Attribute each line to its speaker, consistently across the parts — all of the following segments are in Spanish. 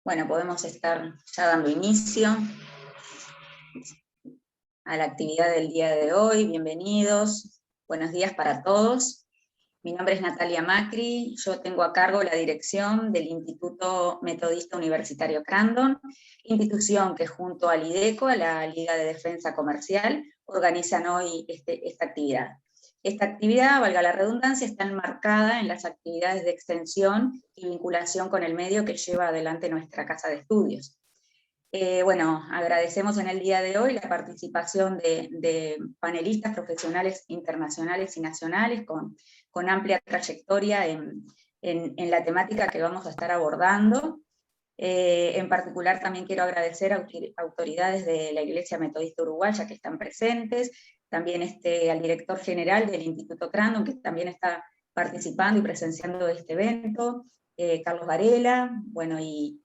Speaker 1: Bueno, podemos estar ya dando inicio a la actividad del día de hoy. Bienvenidos, buenos días para todos. Mi nombre es Natalia Macri, yo tengo a cargo la dirección del Instituto Metodista Universitario Crandon, institución que junto al IDECO, a la Liga de Defensa Comercial, organizan hoy esta actividad. Esta actividad, valga la redundancia, está enmarcada en las actividades de extensión y vinculación con el medio que lleva adelante nuestra casa de estudios. Bueno, agradecemos en el día de hoy la participación de panelistas profesionales internacionales y nacionales con amplia trayectoria en la temática que vamos a estar abordando. En particular también quiero agradecer a autoridades de la Iglesia Metodista Uruguaya que están presentes, también al director general del Instituto Crandon, que también está participando y presenciando este evento, Carlos Varela, bueno, y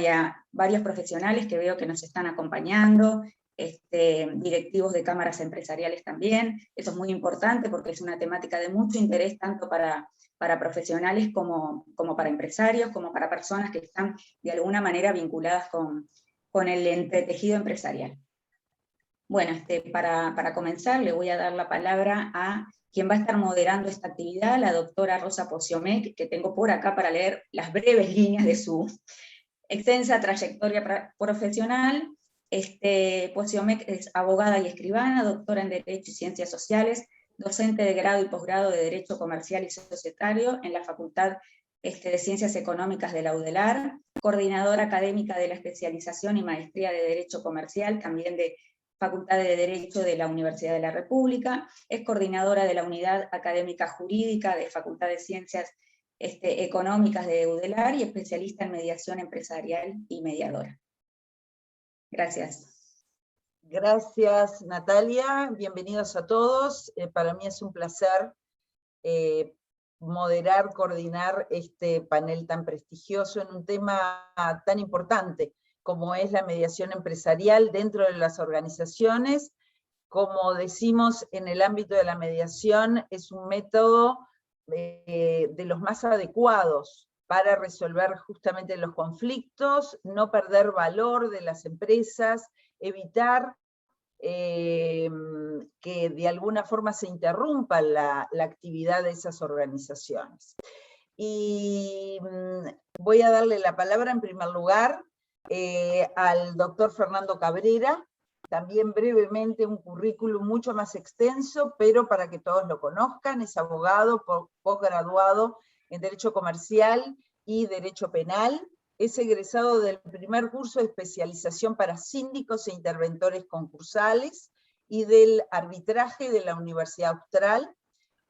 Speaker 1: a varios profesionales que veo que nos están acompañando, directivos de cámaras empresariales también. Eso es muy importante porque es una temática de mucho interés tanto para profesionales como para empresarios, como para personas que están de alguna manera vinculadas con el entretejido empresarial. Bueno, para comenzar le voy a dar la palabra a quien va a estar moderando esta actividad, la doctora Rosa Poziomec, que tengo por acá para leer las breves líneas de su extensa trayectoria profesional. Poziomec es abogada y escribana, doctora en Derecho y Ciencias Sociales, docente de grado y posgrado de Derecho Comercial y Societario en la Facultad de Ciencias Económicas de la UDELAR, coordinadora académica de la especialización y maestría de Derecho Comercial, también de Facultad de Derecho de la Universidad de la República, es coordinadora de la Unidad Académica Jurídica de Facultad de Ciencias Económicas de UDELAR y especialista en mediación empresarial y mediadora. Gracias.
Speaker 2: Gracias, Natalia. Bienvenidos a todos. Para mí es un placer moderar, coordinar este panel tan prestigioso en un tema tan importante como es la mediación empresarial dentro de las organizaciones. Como decimos, en el ámbito de la mediación es un método de los más adecuados para resolver justamente los conflictos, no perder valor de las empresas, evitar que de alguna forma se interrumpa la actividad de esas organizaciones. Y voy a darle la palabra en primer lugar al doctor Fernando Cabrera, también brevemente un currículum mucho más extenso, pero para que todos lo conozcan, es abogado posgraduado en Derecho Comercial y Derecho Penal, es egresado del primer curso de especialización para síndicos e interventores concursales y del arbitraje de la Universidad Austral,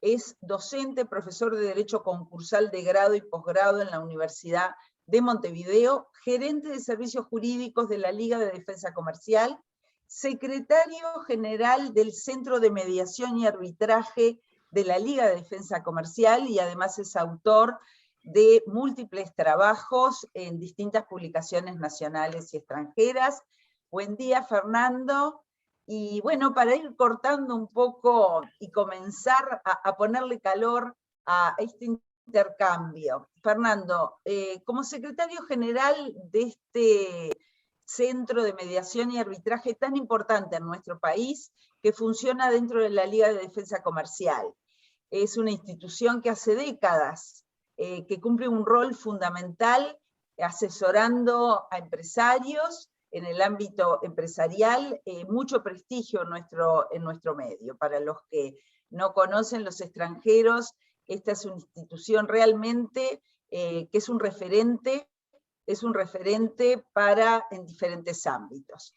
Speaker 2: es docente, profesor de Derecho Concursal de grado y posgrado en la Universidad de Montevideo, gerente de servicios jurídicos de la Liga de Defensa Comercial, secretario general del Centro de Mediación y Arbitraje de la Liga de Defensa Comercial y además es autor de múltiples trabajos en distintas publicaciones nacionales y extranjeras. Buen día, Fernando. Y bueno, para ir cortando un poco y comenzar a ponerle calor a este intercambio. Fernando, como secretario general de este centro de mediación y arbitraje tan importante en nuestro país, que funciona dentro de la Liga de Defensa Comercial, es una institución que hace décadas que cumple un rol fundamental asesorando a empresarios en el ámbito empresarial, mucho prestigio en nuestro medio. Para los que no conocen, los extranjeros, esta es una institución realmente que es un referente en diferentes ámbitos.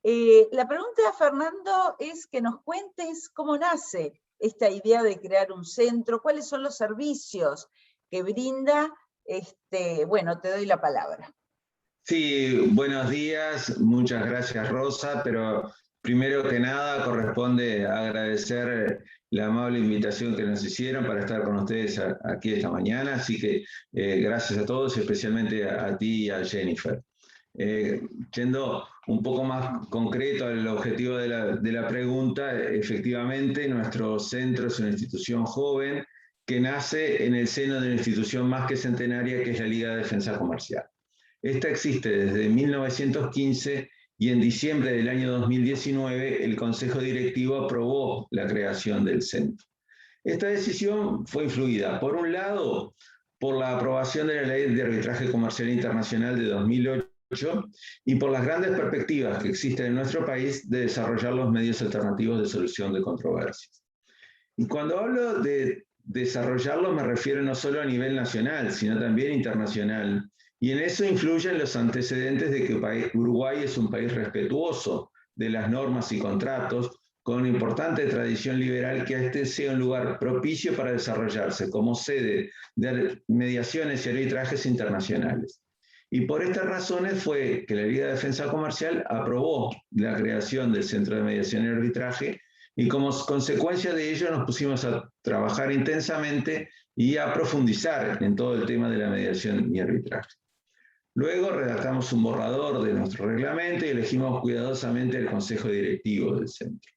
Speaker 2: La pregunta, Fernando, es que nos cuentes cómo nace esta idea de crear un centro, cuáles son los servicios que brinda. Bueno, te doy la palabra.
Speaker 3: Sí, buenos días, muchas gracias Rosa, pero primero que nada corresponde agradecer la amable invitación que nos hicieron para estar con ustedes aquí esta mañana, así que gracias a todos, especialmente a ti y a Jennifer. Yendo un poco más concreto al objetivo de la pregunta, efectivamente nuestro centro es una institución joven que nace en el seno de una institución más que centenaria que es la Liga de Defensa Comercial. Esta existe desde 1915 y en diciembre del año 2019 el Consejo Directivo aprobó la creación del centro. Esta decisión fue influida, por un lado, por la aprobación de la Ley de Arbitraje Comercial Internacional de 2008 y por las grandes perspectivas que existen en nuestro país de desarrollar los medios alternativos de solución de controversias. Y cuando hablo de desarrollarlo me refiero no solo a nivel nacional, sino también internacional. Y en eso influyen los antecedentes de que Uruguay es un país respetuoso de las normas y contratos, con una importante tradición liberal, que este sea un lugar propicio para desarrollarse como sede de mediaciones y arbitrajes internacionales. Y por estas razones fue que la Liga de Defensa Comercial aprobó la creación del Centro de Mediación y Arbitraje, y como consecuencia de ello nos pusimos a trabajar intensamente y a profundizar en todo el tema de la mediación y arbitraje. Luego redactamos un borrador de nuestro reglamento y elegimos cuidadosamente el consejo directivo del centro.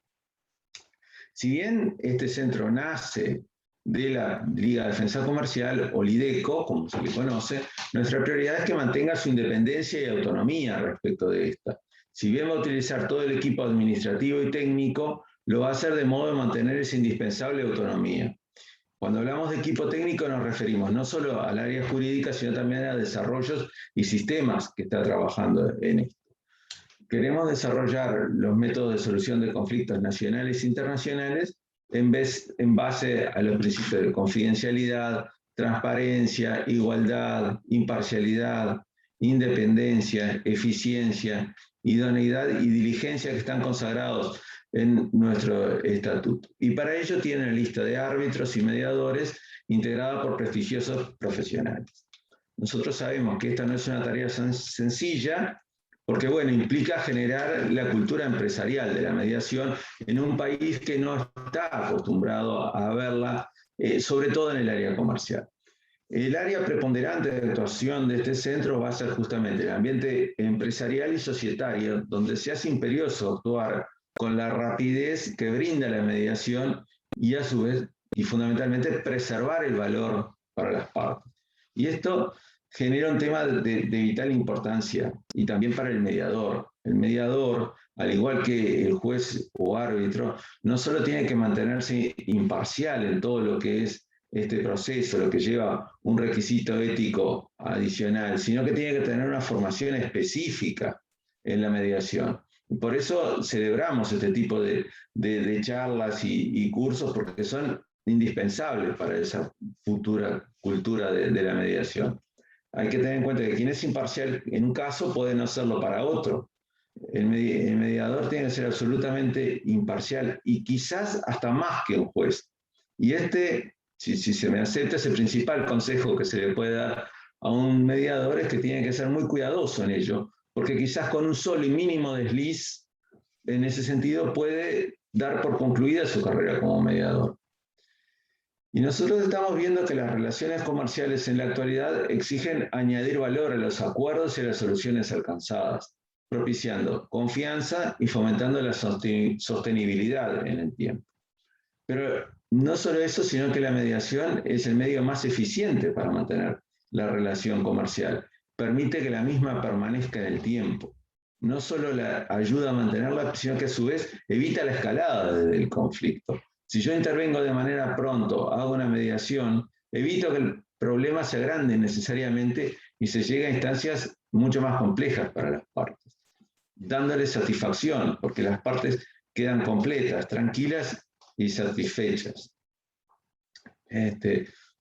Speaker 3: Si bien este centro nace de la Liga de Defensa Comercial, o LIDECO, como se le conoce, nuestra prioridad es que mantenga su independencia y autonomía respecto de esta. Si bien va a utilizar todo el equipo administrativo y técnico, lo va a hacer de modo de mantener esa indispensable autonomía. Cuando hablamos de equipo técnico nos referimos no solo al área jurídica, sino también a desarrollos y sistemas que está trabajando en esto. Queremos desarrollar los métodos de solución de conflictos nacionales e internacionales en base a los principios de confidencialidad, transparencia, igualdad, imparcialidad, independencia, eficiencia, idoneidad y diligencia que están consagrados en nuestro estatuto. Y para ello tiene una lista de árbitros y mediadores integrada por prestigiosos profesionales. Nosotros sabemos que esta no es una tarea sencilla, porque bueno, implica generar la cultura empresarial de la mediación en un país que no está acostumbrado a verla, sobre todo en el área comercial. El área preponderante de actuación de este centro va a ser justamente el ambiente empresarial y societario, donde se hace imperioso actuar con la rapidez que brinda la mediación y a su vez, y fundamentalmente, preservar el valor para las partes. Y esto genera un tema de vital importancia, y también para el mediador. El mediador, al igual que el juez o árbitro, no solo tiene que mantenerse imparcial en todo lo que es este proceso, lo que lleva un requisito ético adicional, sino que tiene que tener una formación específica en la mediación. Por eso celebramos este tipo de charlas y cursos, porque son indispensables para esa futura cultura de la mediación. Hay que tener en cuenta que quien es imparcial en un caso puede no serlo para otro. El mediador tiene que ser absolutamente imparcial y quizás hasta más que un juez. Y si se me acepta, es el principal consejo que se le puede dar a un mediador, es que tiene que ser muy cuidadoso en ello, porque quizás con un solo y mínimo desliz, en ese sentido, puede dar por concluida su carrera como mediador. Y nosotros estamos viendo que las relaciones comerciales en la actualidad exigen añadir valor a los acuerdos y a las soluciones alcanzadas, propiciando confianza y fomentando la sostenibilidad en el tiempo. Pero no solo eso, sino que la mediación es el medio más eficiente para mantener la relación comercial. Permite que la misma permanezca en el tiempo. No solo la ayuda a mantenerla, sino que a su vez evita la escalada del conflicto. Si yo intervengo de manera pronto, hago una mediación, evito que el problema se agrande necesariamente y se llegue a instancias mucho más complejas para las partes, dándoles satisfacción, porque las partes quedan completas, tranquilas y satisfechas.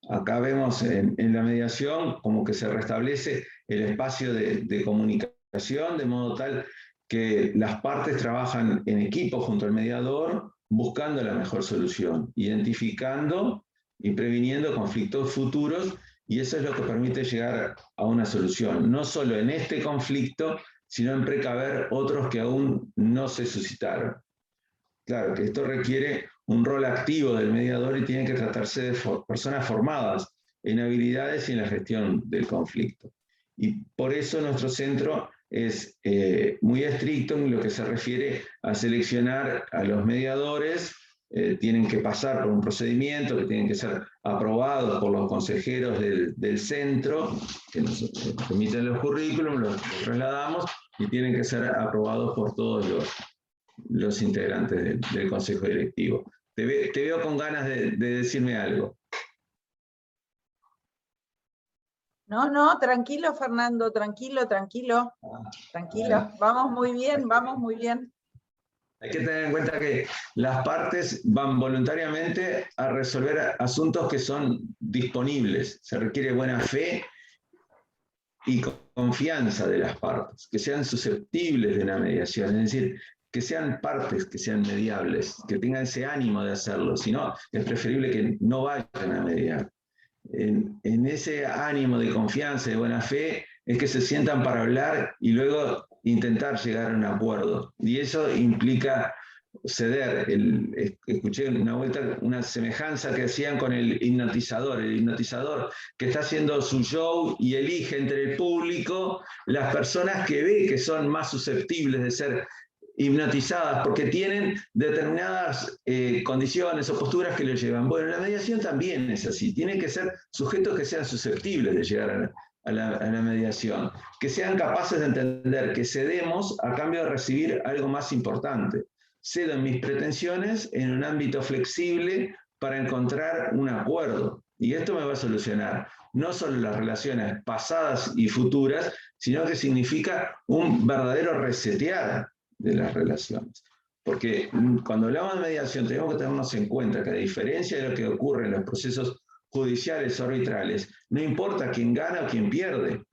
Speaker 3: Acá vemos en la mediación como que se restablece el espacio de comunicación, de modo tal que las partes trabajan en equipo junto al mediador, buscando la mejor solución, identificando y previniendo conflictos futuros, y eso es lo que permite llegar a una solución, no solo en este conflicto, sino en precaver otros que aún no se suscitaron. Claro que esto requiere un rol activo del mediador y tiene que tratarse de personas formadas en habilidades y en la gestión del conflicto. Y por eso nuestro centro es muy estricto en lo que se refiere a seleccionar a los mediadores tienen que pasar por un procedimiento, que tienen que ser aprobados por los consejeros del centro, que nos emiten los currículums, los trasladamos y tienen que ser aprobados por todos los integrantes del consejo directivo. Te veo con ganas de decirme algo.
Speaker 2: No, tranquilo, Fernando, tranquilo. Vamos muy bien.
Speaker 3: Hay que tener en cuenta que las partes van voluntariamente a resolver asuntos que son disponibles. Se requiere buena fe y confianza de las partes, que sean susceptibles de una mediación, es decir, que sean partes, que sean mediables, que tengan ese ánimo de hacerlo, si no, es preferible que no vayan a mediar. En ese ánimo de confianza y de buena fe es que se sientan para hablar y luego intentar llegar a un acuerdo. Y eso implica ceder. Escuché una vuelta una semejanza que hacían con el hipnotizador que está haciendo su show y elige entre el público las personas que ve que son más susceptibles de ser hipnotizadas porque tienen determinadas condiciones o posturas que lo llevan. Bueno, la mediación también es así, tienen que ser sujetos que sean susceptibles de llegar a la mediación, que sean capaces de entender que cedemos a cambio de recibir algo más importante. Cedo en mis pretensiones en un ámbito flexible para encontrar un acuerdo. Y esto me va a solucionar no solo las relaciones pasadas y futuras, sino que significa un verdadero resetear de las relaciones. Porque cuando hablamos de mediación tenemos que tenernos en cuenta que a diferencia de lo que ocurre en los procesos judiciales o arbitrales, no importa quién gana o quién pierde,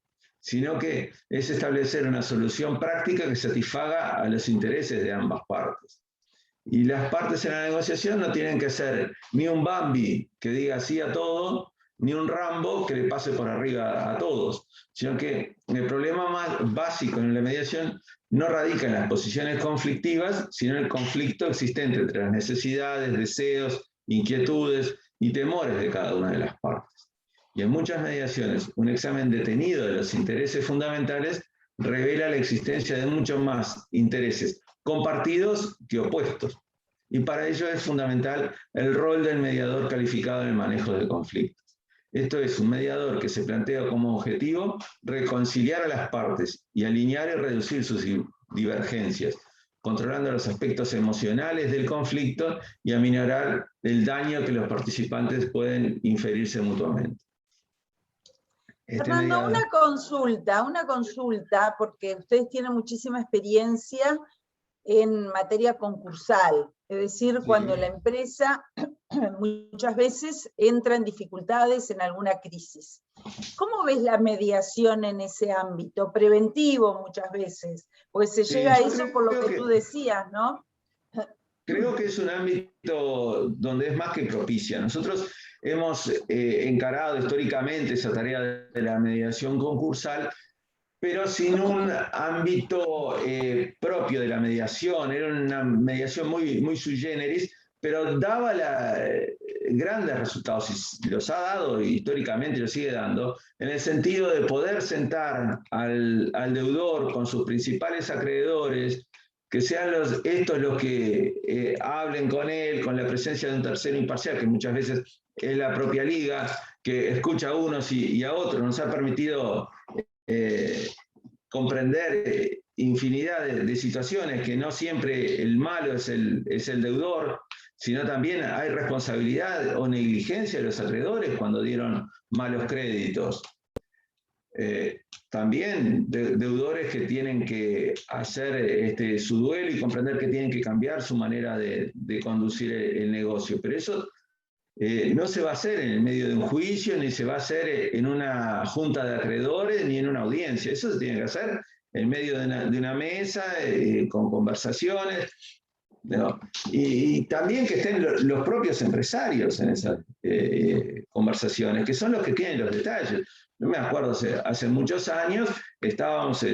Speaker 3: sino que es establecer una solución práctica que satisfaga a los intereses de ambas partes. Y las partes en la negociación no tienen que ser ni un Bambi que diga sí a todo, ni un Rambo que le pase por arriba a todos, sino que el problema más básico en la mediación no radica en las posiciones conflictivas, sino en el conflicto existente entre las necesidades, deseos, inquietudes y temores de cada una de las partes. Y en muchas mediaciones, un examen detenido de los intereses fundamentales revela la existencia de muchos más intereses compartidos que opuestos. Y para ello es fundamental el rol del mediador calificado en el manejo de conflictos. Esto es un mediador que se plantea como objetivo reconciliar a las partes y alinear y reducir sus divergencias, controlando los aspectos emocionales del conflicto y aminorar el daño que los participantes pueden inferirse mutuamente.
Speaker 2: Fernando, una consulta, porque ustedes tienen muchísima experiencia en materia concursal, es decir, sí, cuando la empresa muchas veces entra en dificultades, en alguna crisis. ¿Cómo ves la mediación en ese ámbito? Preventivo muchas veces, pues se llega a eso por lo que tú decías, ¿no?
Speaker 3: Creo que es un ámbito donde es más que propicia. Nosotros hemos encarado históricamente esa tarea de la mediación concursal, pero sin un ámbito propio de la mediación. Era una mediación muy sui generis, pero daba grandes resultados, y los ha dado históricamente y lo sigue dando, en el sentido de poder sentar al deudor con sus principales acreedores, que sean estos los que hablen con él, con la presencia de un tercero imparcial, que muchas veces es la propia liga, que escucha a unos y a otros. Nos ha permitido comprender infinidad de situaciones, que no siempre el malo es el deudor, sino también hay responsabilidad o negligencia de los acreedores cuando dieron malos créditos. También deudores que tienen que hacer su duelo y comprender que tienen que cambiar su manera de conducir el negocio. Pero eso no se va a hacer en el medio de un juicio, ni se va a hacer en una junta de acreedores, ni en una audiencia. Eso se tiene que hacer en medio de una mesa, con conversaciones. ¿No? Y también que estén los propios empresarios en esas conversaciones, que son los que tienen los detalles. Yo me acuerdo, hace muchos años, estábamos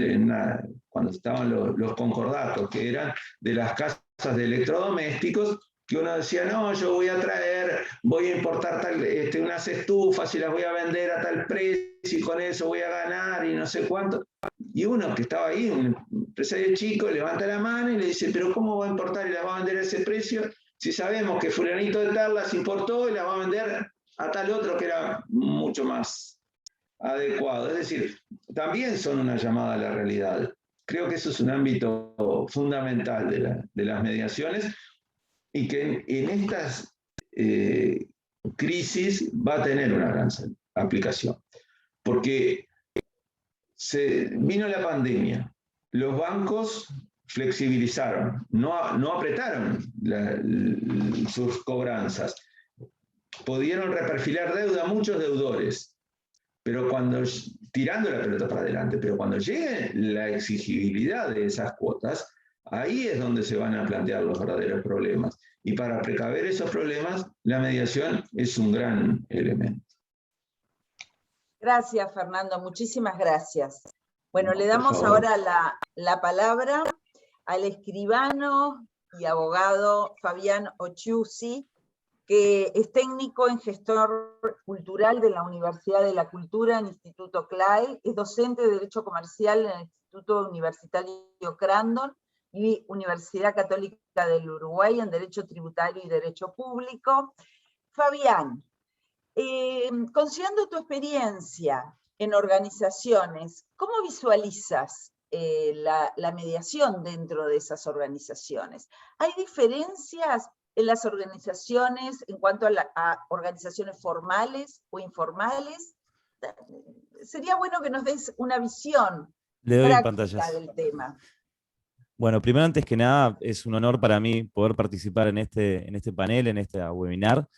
Speaker 3: cuando estaban los concordatos, que eran de las casas de electrodomésticos, que uno decía, no, yo voy a importar unas estufas y las voy a vender a tal precio y con eso voy a ganar y no sé cuánto. Y uno que estaba ahí, un empresario chico, levanta la mano y le dice, pero ¿cómo va a importar y las va a vender a ese precio Si sabemos que fulanito de tal las importó y las va a vender a tal otro que era mucho más adecuado. Es decir, también son una llamada a la realidad. Creo que eso es un ámbito fundamental de las mediaciones y que en estas crisis va a tener una gran aplicación. Porque vino la pandemia, los bancos flexibilizaron, no apretaron sus cobranzas, pudieron reperfilar deuda a muchos deudores, pero tirando la pelota para adelante, pero cuando llegue la exigibilidad de esas cuotas, ahí es donde se van a plantear los verdaderos problemas. Y para precaver esos problemas, la mediación es un gran elemento.
Speaker 2: Gracias, Fernando, muchísimas gracias. Bueno, le damos ahora la palabra al escribano y abogado Fabián Occhiuzzi, que es técnico en gestor cultural de la Universidad de la Cultura en Instituto CLAI, es docente de Derecho Comercial en el Instituto Universitario Crandon y Universidad Católica del Uruguay en Derecho Tributario y Derecho Público. Fabián, considerando tu experiencia en organizaciones, ¿cómo visualizas la mediación dentro de esas organizaciones? ¿Hay diferencias en las organizaciones en cuanto a organizaciones formales o informales? Sería bueno que nos des una visión práctica del tema.
Speaker 4: Bueno, primero, antes que nada, es un honor para mí poder participar en este panel, en este webinar.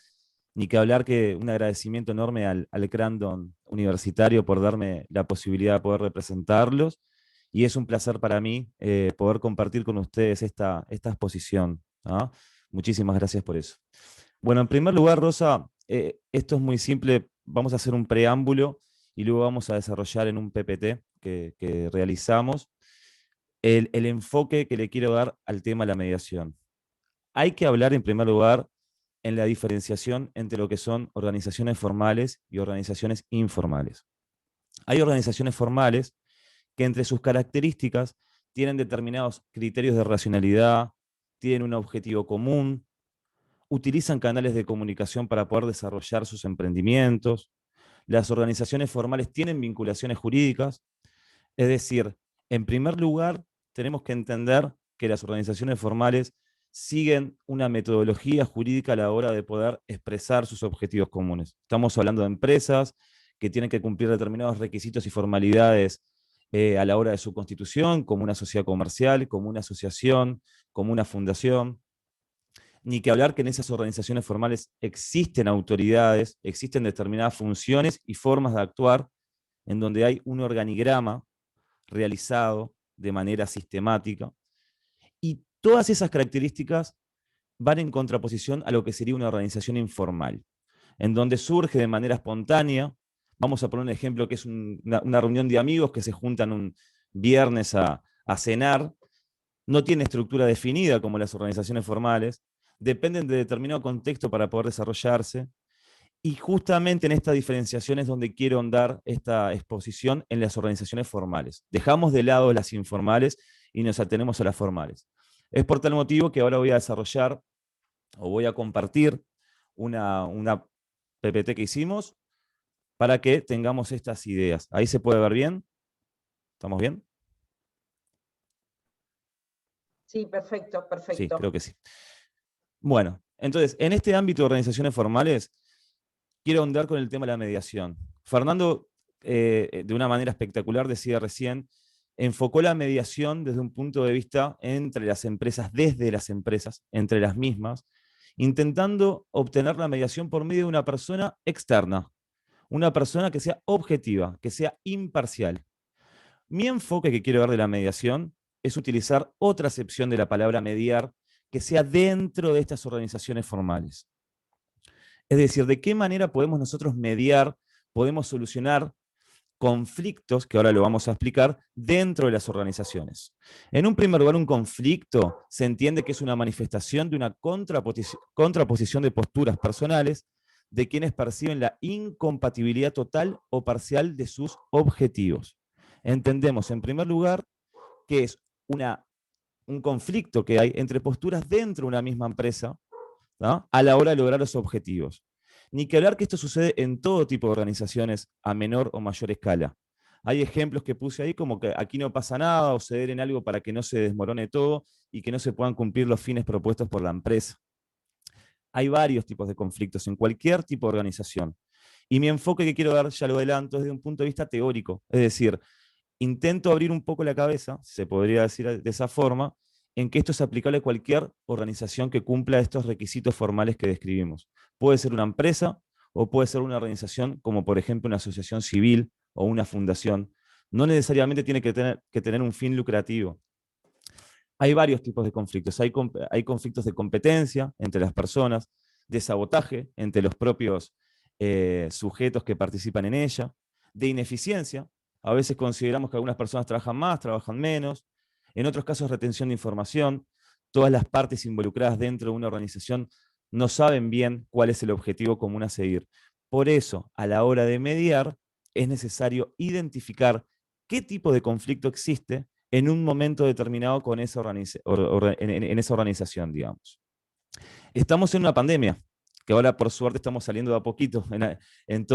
Speaker 4: Ni que hablar que un agradecimiento enorme al Crandon Universitario por darme la posibilidad de poder representarlos. Y es un placer para mí poder compartir con ustedes esta exposición, ¿no? Muchísimas gracias por eso. Bueno, en primer lugar, Rosa, esto es muy simple. Vamos a hacer un preámbulo y luego vamos a desarrollar en un PPT que realizamos el enfoque que le quiero dar al tema de la mediación. Hay que hablar en primer lugar en la diferenciación entre lo que son organizaciones formales y organizaciones informales. Hay organizaciones formales que entre sus características tienen determinados criterios de racionalidad, tienen un objetivo común, utilizan canales de comunicación para poder desarrollar sus emprendimientos. Las organizaciones formales tienen vinculaciones jurídicas, es decir, en primer lugar, tenemos que entender que las organizaciones formales siguen una metodología jurídica a la hora de poder expresar sus objetivos comunes. Estamos hablando de empresas que tienen que cumplir determinados requisitos y formalidades a la hora de su constitución, como una sociedad comercial, como una asociación, como una fundación. Ni que hablar que en esas organizaciones formales existen autoridades, existen determinadas funciones y formas de actuar en donde hay un organigrama realizado de manera sistemática. Y todas esas características van en contraposición a lo que sería una organización informal, en donde surge de manera espontánea. Vamos a poner un ejemplo que es una reunión de amigos que se juntan un viernes a cenar. No tiene estructura definida como las organizaciones formales, dependen de determinado contexto para poder desarrollarse. Y justamente en esta diferenciación es donde quiero andar esta exposición en las organizaciones formales. Dejamos de lado las informales y nos atenemos a las formales. Es por tal motivo que ahora voy a desarrollar o voy a compartir una PPT que hicimos para que tengamos estas ideas. ¿Ahí se puede ver bien? ¿Estamos bien?
Speaker 2: Sí, perfecto, perfecto.
Speaker 4: Sí, creo que sí. Bueno, entonces, en este ámbito de organizaciones formales, quiero ahondar con el tema de la mediación. Fernando, de una manera espectacular, decía recién, enfocó la mediación desde un punto de vista entre las empresas, desde las empresas, entre las mismas, intentando obtener la mediación por medio de una persona externa, una persona que sea objetiva, que sea imparcial. Mi enfoque que quiero dar de la mediación es utilizar otra acepción de la palabra mediar que sea dentro de estas organizaciones formales. Es decir, ¿de qué manera podemos nosotros mediar, podemos solucionar conflictos, que ahora lo vamos a explicar, dentro de las organizaciones? En un primer lugar, un conflicto se entiende que es una manifestación de una contraposición de posturas personales de quienes perciben la incompatibilidad total o parcial de sus objetivos. Entendemos, en primer lugar, que es un conflicto que hay entre posturas dentro de una misma empresa, ¿no?, a la hora de lograr los objetivos. Ni que hablar que esto sucede en todo tipo de organizaciones a menor o mayor escala. Hay ejemplos que puse ahí como que aquí no pasa nada o ceder en algo para que no se desmorone todo y que no se puedan cumplir los fines propuestos por la empresa. Hay varios tipos de conflictos en cualquier tipo de organización. Y mi enfoque que quiero dar, ya lo adelanto, es desde un punto de vista teórico. Es decir, intento abrir un poco la cabeza, se podría decir de esa forma, en que esto es aplicable a cualquier organización que cumpla estos requisitos formales que describimos. Puede ser una empresa o puede ser una organización como por ejemplo una asociación civil o una fundación. No necesariamente tiene que tener un fin lucrativo. Hay varios tipos de conflictos. Hay conflictos de competencia entre las personas, de sabotaje entre los propios sujetos que participan en ella, de ineficiencia. A veces consideramos que algunas personas trabajan más, trabajan menos. En otros casos, retención de información. Todas las partes involucradas dentro de una organización no saben bien cuál es el objetivo común a seguir. Por eso, a la hora de mediar, es necesario identificar qué tipo de conflicto existe en un momento determinado con esa en esa organización, digamos. Estamos en una pandemia, que ahora por suerte estamos saliendo de a poquito en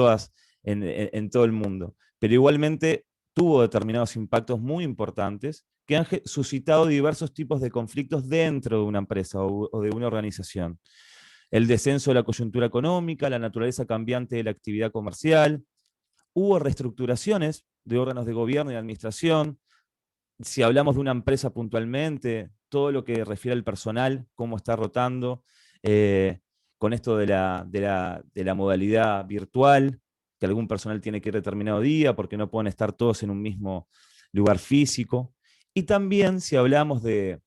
Speaker 4: todo el mundo, pero igualmente tuvo determinados impactos muy importantes que han suscitado diversos tipos de conflictos dentro de una empresa o de una organización. El descenso de la coyuntura económica, la naturaleza cambiante de la actividad comercial, hubo reestructuraciones de órganos de gobierno y de administración. Si hablamos de una empresa puntualmente, todo lo que refiere al personal, cómo está rotando, con esto de la modalidad virtual, que algún personal tiene que ir determinado día porque no pueden estar todos en un mismo lugar físico. Y también si hablamos de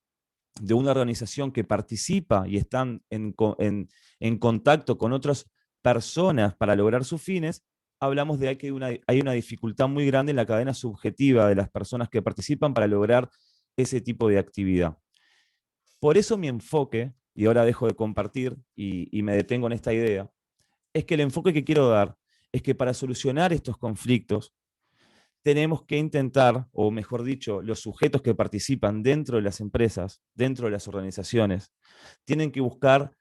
Speaker 4: una organización que participa y están en contacto con otras personas para lograr sus fines, hablamos de que hay una dificultad muy grande en la cadena subjetiva de las personas que participan para lograr ese tipo de actividad. Por eso mi enfoque, y ahora dejo de compartir y me detengo en esta idea, es que el enfoque que quiero dar es que para solucionar estos conflictos tenemos que intentar, o mejor dicho, los sujetos que participan dentro de las empresas, dentro de las organizaciones, tienen que buscar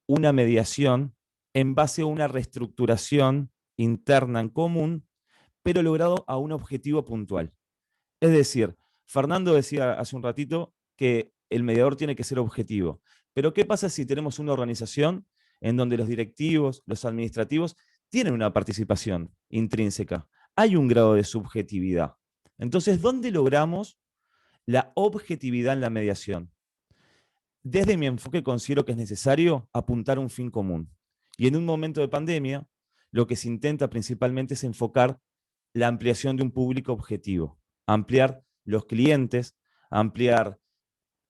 Speaker 4: una mediación en base a una reestructuración interna en común, pero logrado a un objetivo puntual. Es decir, Fernando decía hace un ratito que el mediador tiene que ser objetivo. Pero ¿qué pasa si tenemos una organización en donde los directivos, los administrativos, tienen una participación intrínseca? Hay un grado de subjetividad. Entonces, ¿dónde logramos la objetividad en la mediación? Desde mi enfoque considero que es necesario apuntar a un fin común. Y en un momento de pandemia, lo que se intenta principalmente es enfocar la ampliación de un público objetivo, ampliar los clientes, ampliar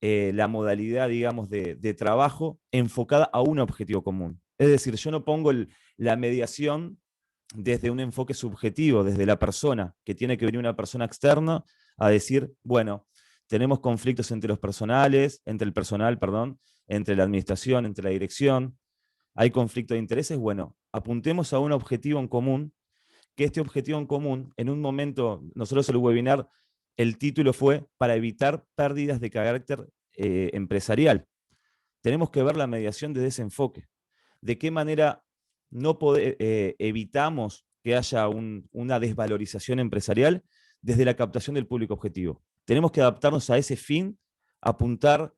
Speaker 4: la modalidad, digamos, de trabajo enfocada a un objetivo común. Es decir, yo no pongo la mediación desde un enfoque subjetivo, desde la persona, que tiene que venir una persona externa a decir, bueno, tenemos conflictos entre el personal, perdón, entre la administración, entre la dirección, hay conflicto de intereses, bueno, apuntemos a un objetivo en común, que este objetivo en común, en un momento, nosotros en el webinar, el título fue para evitar pérdidas de carácter empresarial. Tenemos que ver la mediación desde ese enfoque. ¿De qué manera no evitamos que haya una desvalorización empresarial? Desde la captación del público objetivo. Tenemos que adaptarnos a ese fin, apuntar,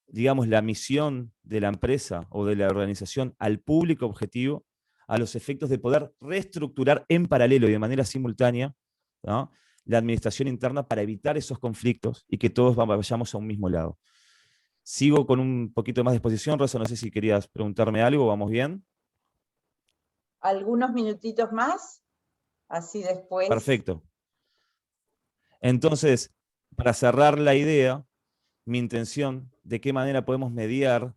Speaker 4: digamos, la misión de la empresa o de la organización al público objetivo, a los efectos de poder reestructurar en paralelo y de manera simultánea, ¿no?, la administración interna para evitar esos conflictos y que todos vayamos a un mismo lado. Sigo con un poquito más de exposición. Rosa, no sé si querías preguntarme algo, ¿vamos bien?
Speaker 2: Algunos minutitos más, así después.
Speaker 4: Perfecto. Entonces, para cerrar la idea, mi intención de qué manera podemos mediar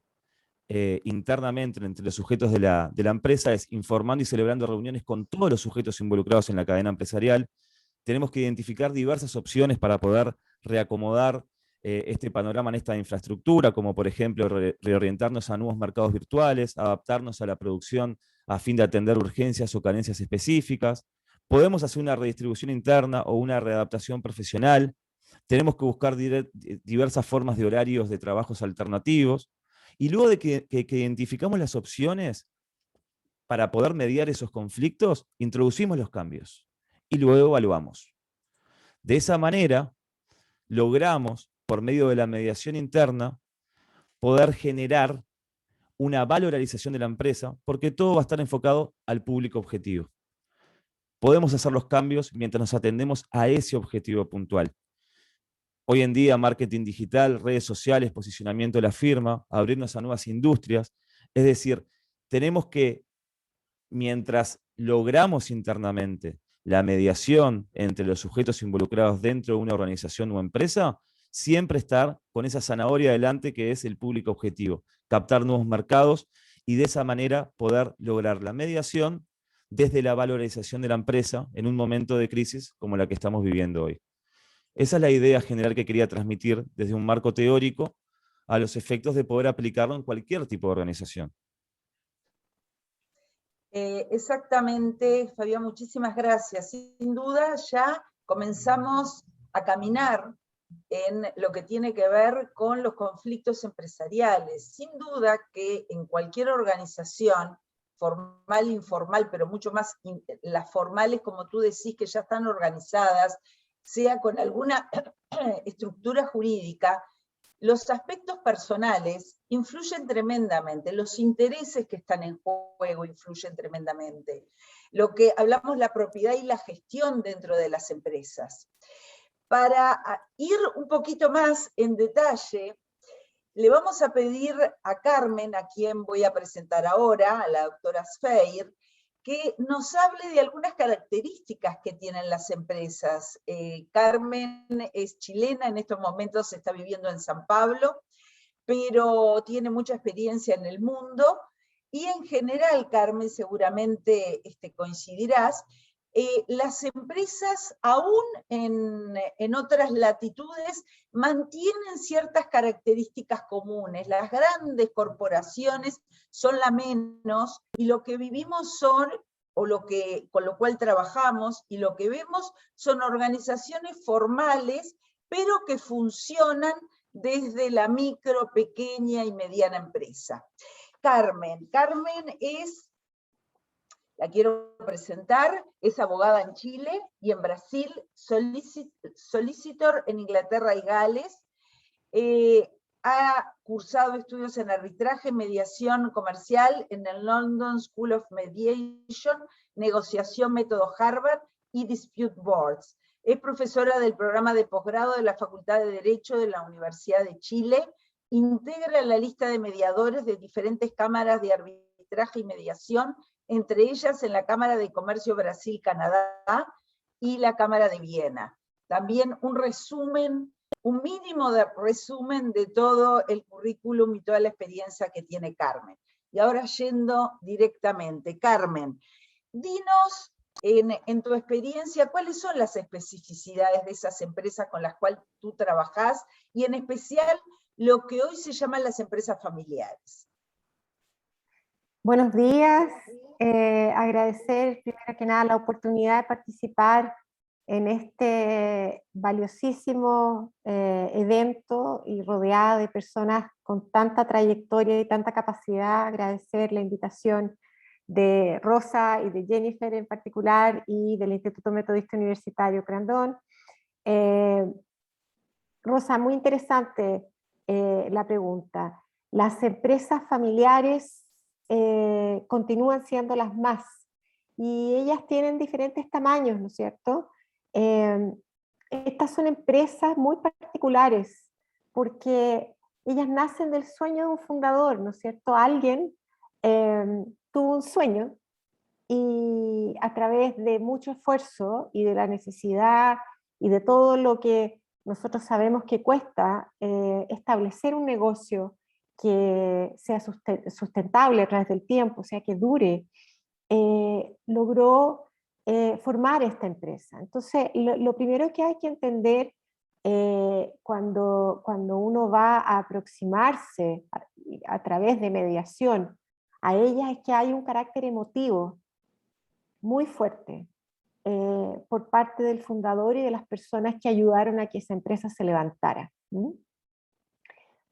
Speaker 4: internamente entre los sujetos de la empresa es informando y celebrando reuniones con todos los sujetos involucrados en la cadena empresarial. Tenemos que identificar diversas opciones para poder reacomodar este panorama en esta infraestructura, como por ejemplo reorientarnos a nuevos mercados virtuales, adaptarnos a la producción a fin de atender urgencias o carencias específicas. Podemos hacer una redistribución interna o una readaptación profesional. Tenemos que buscar diversas formas de horarios de trabajos alternativos. Y luego de que identificamos las opciones para poder mediar esos conflictos, introducimos los cambios y luego evaluamos. De esa manera, logramos, por medio de la mediación interna, poder generar una valorización de la empresa, porque todo va a estar enfocado al público objetivo. Podemos hacer los cambios mientras nos atendemos a ese objetivo puntual. Hoy en día, marketing digital, redes sociales, posicionamiento de la firma, abrirnos a nuevas industrias. Es decir, tenemos que, mientras logramos internamente la mediación entre los sujetos involucrados dentro de una organización o empresa, siempre estar con esa zanahoria adelante que es el público objetivo, captar nuevos mercados y de esa manera poder lograr la mediación desde la valorización de la empresa en un momento de crisis como la que estamos viviendo hoy. Esa es la idea general que quería transmitir desde un marco teórico a los efectos de poder aplicarlo en cualquier tipo de organización.
Speaker 2: Exactamente, Fabián, muchísimas gracias. Sin duda ya comenzamos a caminar en lo que tiene que ver con los conflictos empresariales. Sin duda que en cualquier organización, formal e informal, pero mucho más las formales, como tú decís, que ya están organizadas, sea con alguna estructura jurídica, los aspectos personales influyen tremendamente, los intereses que están en juego influyen tremendamente. Lo que hablamos, la propiedad y la gestión dentro de las empresas. Para ir un poquito más en detalle, le vamos a pedir a Carmen, a quien voy a presentar ahora, a la doctora Sfeir, que nos hable de algunas características que tienen las empresas. Carmen es chilena, en estos momentos está viviendo en San Pablo, pero tiene mucha experiencia en el mundo, y en general, Carmen, seguramente coincidirás, las empresas, aún en otras latitudes, mantienen ciertas características comunes. Las grandes corporaciones son la menos, y lo que vivimos son, con lo cual trabajamos, y lo que vemos son organizaciones formales, pero que funcionan desde la micro, pequeña y mediana empresa. Carmen es, la quiero presentar, es abogada en Chile y en Brasil, solicitor en Inglaterra y Gales, ha cursado estudios en arbitraje, mediación comercial en el London School of Mediation, negociación método Harvard y Dispute Boards. Es profesora del programa de posgrado de la Facultad de Derecho de la Universidad de Chile, integra la lista de mediadores de diferentes cámaras de arbitraje y mediación, entre ellas en la Cámara de Comercio Brasil-Canadá y la Cámara de Viena. También un mínimo de resumen de todo el currículum y toda la experiencia que tiene Carmen. Y ahora yendo directamente, Carmen, dinos en tu experiencia cuáles son las especificidades de esas empresas con las cuales tú trabajás, y en especial lo que hoy se llaman las empresas familiares.
Speaker 5: Buenos días, agradecer primero que nada la oportunidad de participar en este valiosísimo evento y rodeada de personas con tanta trayectoria y tanta capacidad. Agradecer la invitación de Rosa y de Jennifer en particular, y del Instituto Metodista Universitario Crandon. Rosa, muy interesante la pregunta. Las empresas familiares continúan siendo las más, y ellas tienen diferentes tamaños, ¿no es cierto? Estas son empresas muy particulares, porque ellas nacen del sueño de un fundador, ¿no es cierto? Alguien tuvo un sueño, y a través de mucho esfuerzo y de la necesidad y de todo lo que nosotros sabemos que cuesta establecer un negocio que sea sustentable a través del tiempo, o sea, que dure, logró formar esta empresa. Entonces, lo primero que hay que entender cuando uno va a aproximarse a través de mediación a ella, es que hay un carácter emotivo muy fuerte por parte del fundador y de las personas que ayudaron a que esa empresa se levantara.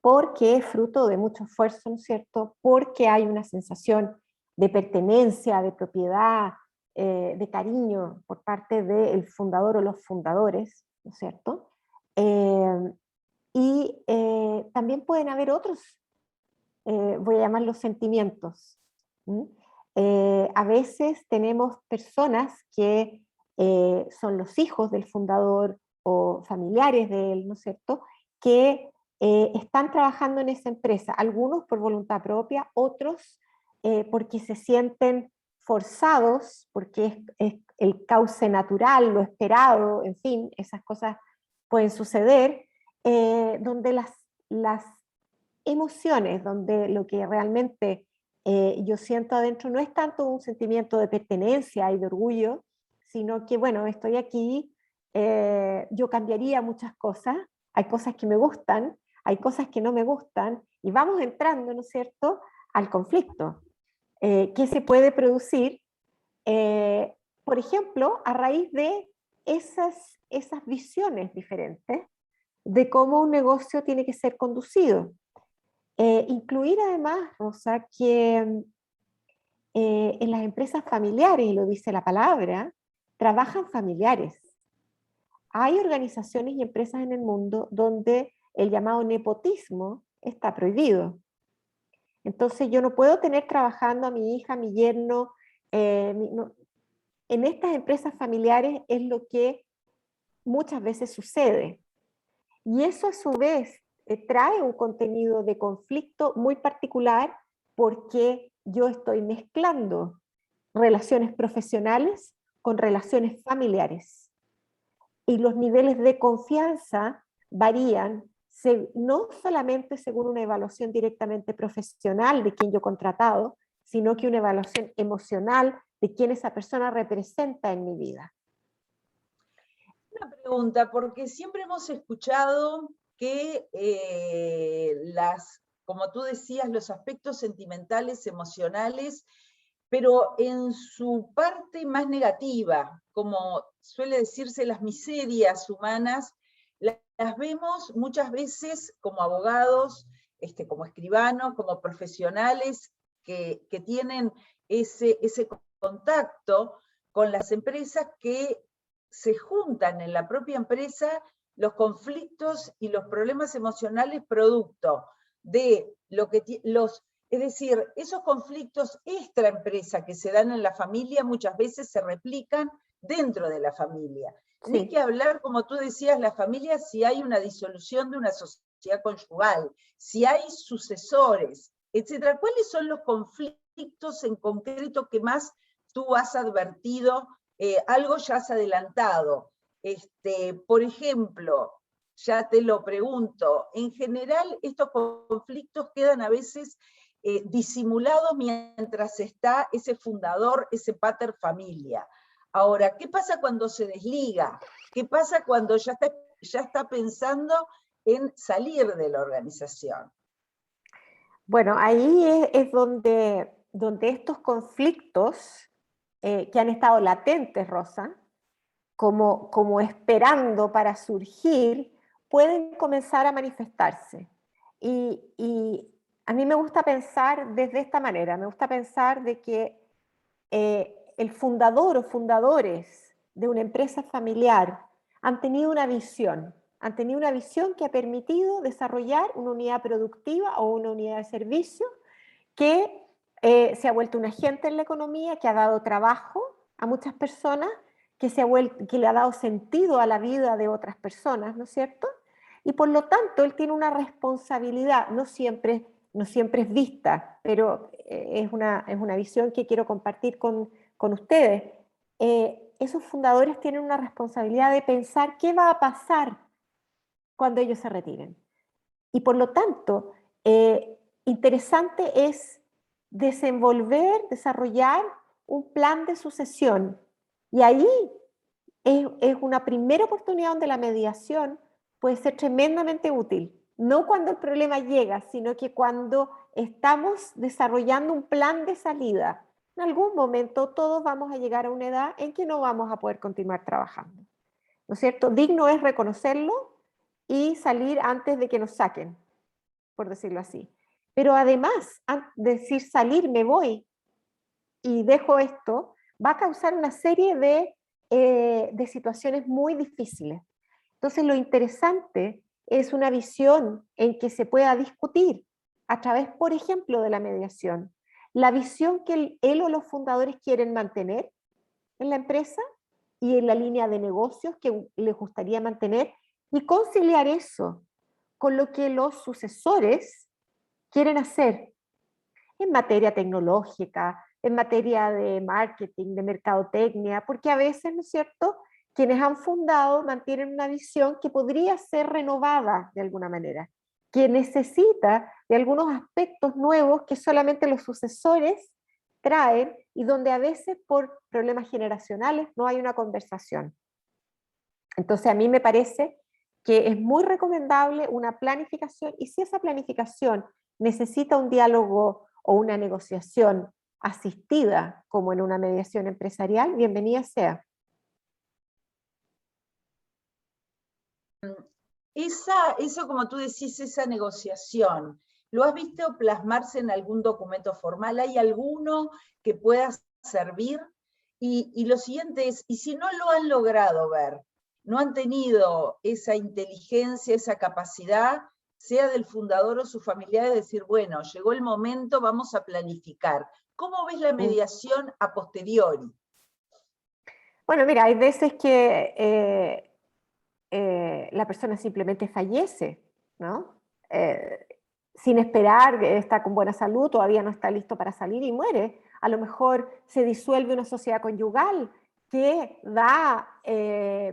Speaker 5: porque es fruto de mucho esfuerzo, ¿no es cierto? Porque hay una sensación de pertenencia, de propiedad, de cariño por parte del fundador o los fundadores, ¿no es cierto? Y también pueden haber otros, voy a llamarlos sentimientos. A veces tenemos personas que son los hijos del fundador o familiares de él, ¿no es cierto?, que están trabajando en esa empresa, algunos por voluntad propia, otros porque se sienten forzados, porque es el cauce natural, lo esperado, en fin, esas cosas pueden suceder, donde las emociones, donde lo que realmente yo siento adentro no es tanto un sentimiento de pertenencia y de orgullo, sino que, bueno, estoy aquí, yo cambiaría muchas cosas, hay cosas que me gustan, hay cosas que no me gustan, y vamos entrando, ¿no es cierto?, al conflicto, que se puede producir, por ejemplo, a raíz de esas visiones diferentes de cómo un negocio tiene que ser conducido. Incluir además, Rosa, que en las empresas familiares, y lo dice la palabra, trabajan familiares. Hay organizaciones y empresas en el mundo donde el llamado nepotismo está prohibido. Entonces yo no puedo tener trabajando a mi hija, mi yerno, no. En estas empresas familiares es lo que muchas veces sucede. Y eso a su vez trae un contenido de conflicto muy particular porque yo estoy mezclando relaciones profesionales con relaciones familiares. Y los niveles de confianza varían no solamente según una evaluación directamente profesional de quien yo he contratado, sino que una evaluación emocional de quién esa persona representa en mi vida.
Speaker 2: Una pregunta, porque siempre hemos escuchado que como tú decías, los aspectos sentimentales, emocionales, pero en su parte más negativa, como suele decirse, las miserias humanas, las vemos muchas veces como abogados, como escribanos, como profesionales que tienen ese contacto con las empresas, que se juntan en la propia empresa los conflictos y los problemas emocionales producto de es decir, esos conflictos extraempresa que se dan en la familia muchas veces se replican dentro de la familia. Sí. Ni que hablar, como tú decías, la familia, si hay una disolución de una sociedad conyugal, si hay sucesores, etc. ¿Cuáles son los conflictos en concreto que más tú has advertido? Algo ya has adelantado. Por ejemplo, ya te lo pregunto, en general estos conflictos quedan a veces disimulados mientras está ese fundador, ese pater familia. Ahora, ¿qué pasa cuando se desliga? ¿Qué pasa cuando ya está pensando en salir de la organización?
Speaker 5: Bueno, ahí es donde estos conflictos que han estado latentes, Rosa, como esperando para surgir, pueden comenzar a manifestarse. Y a mí me gusta pensar desde esta manera, me gusta pensar de que el fundador o fundadores de una empresa familiar han tenido una visión que ha permitido desarrollar una unidad productiva o una unidad de servicio que se ha vuelto un agente en la economía, que ha dado trabajo a muchas personas, que le ha dado sentido a la vida de otras personas, ¿no es cierto? Y por lo tanto, él tiene una responsabilidad, no siempre es vista, pero es una visión que quiero compartir con ustedes. Esos fundadores tienen una responsabilidad de pensar qué va a pasar cuando ellos se retiren. Y por lo tanto, interesante es desarrollar un plan de sucesión. Y ahí es una primera oportunidad donde la mediación puede ser tremendamente útil. No cuando el problema llega, sino que cuando estamos desarrollando un plan de salida. En algún momento todos vamos a llegar a una edad en que no vamos a poder continuar trabajando. ¿No es cierto? Digno es reconocerlo y salir antes de que nos saquen. por decirlo así. Pero además, decir salir, me voy y dejo esto, va a causar una serie de situaciones muy difíciles. Entonces, lo interesante es una visión en que se pueda discutir a través, por ejemplo, de la mediación, la visión que él o los fundadores quieren mantener en la empresa y en la línea de negocios que les gustaría mantener, y conciliar eso con lo que los sucesores quieren hacer en materia tecnológica, en materia de marketing, de mercadotecnia, porque a veces, ¿no es cierto?, quienes han fundado mantienen una visión que podría ser renovada de alguna manera, que necesita de algunos aspectos nuevos que solamente los sucesores traen y donde a veces por problemas generacionales no hay una conversación. Entonces a mí me parece que es muy recomendable una planificación, y si esa planificación necesita un diálogo o una negociación asistida, como en una mediación empresarial, bienvenida sea.
Speaker 2: Eso, como tú decís, esa negociación, ¿lo has visto plasmarse en algún documento formal? ¿Hay alguno que pueda servir? Y lo siguiente es, y si no lo han logrado ver, no han tenido esa inteligencia, esa capacidad, sea del fundador o su familiar, de decir, bueno, llegó el momento, vamos a planificar. ¿Cómo ves la mediación a posteriori?
Speaker 5: Bueno, mira, hay veces que la persona simplemente fallece, ¿no? Sin esperar, está con buena salud, todavía no está listo para salir y muere. A lo mejor se disuelve una sociedad conyugal que da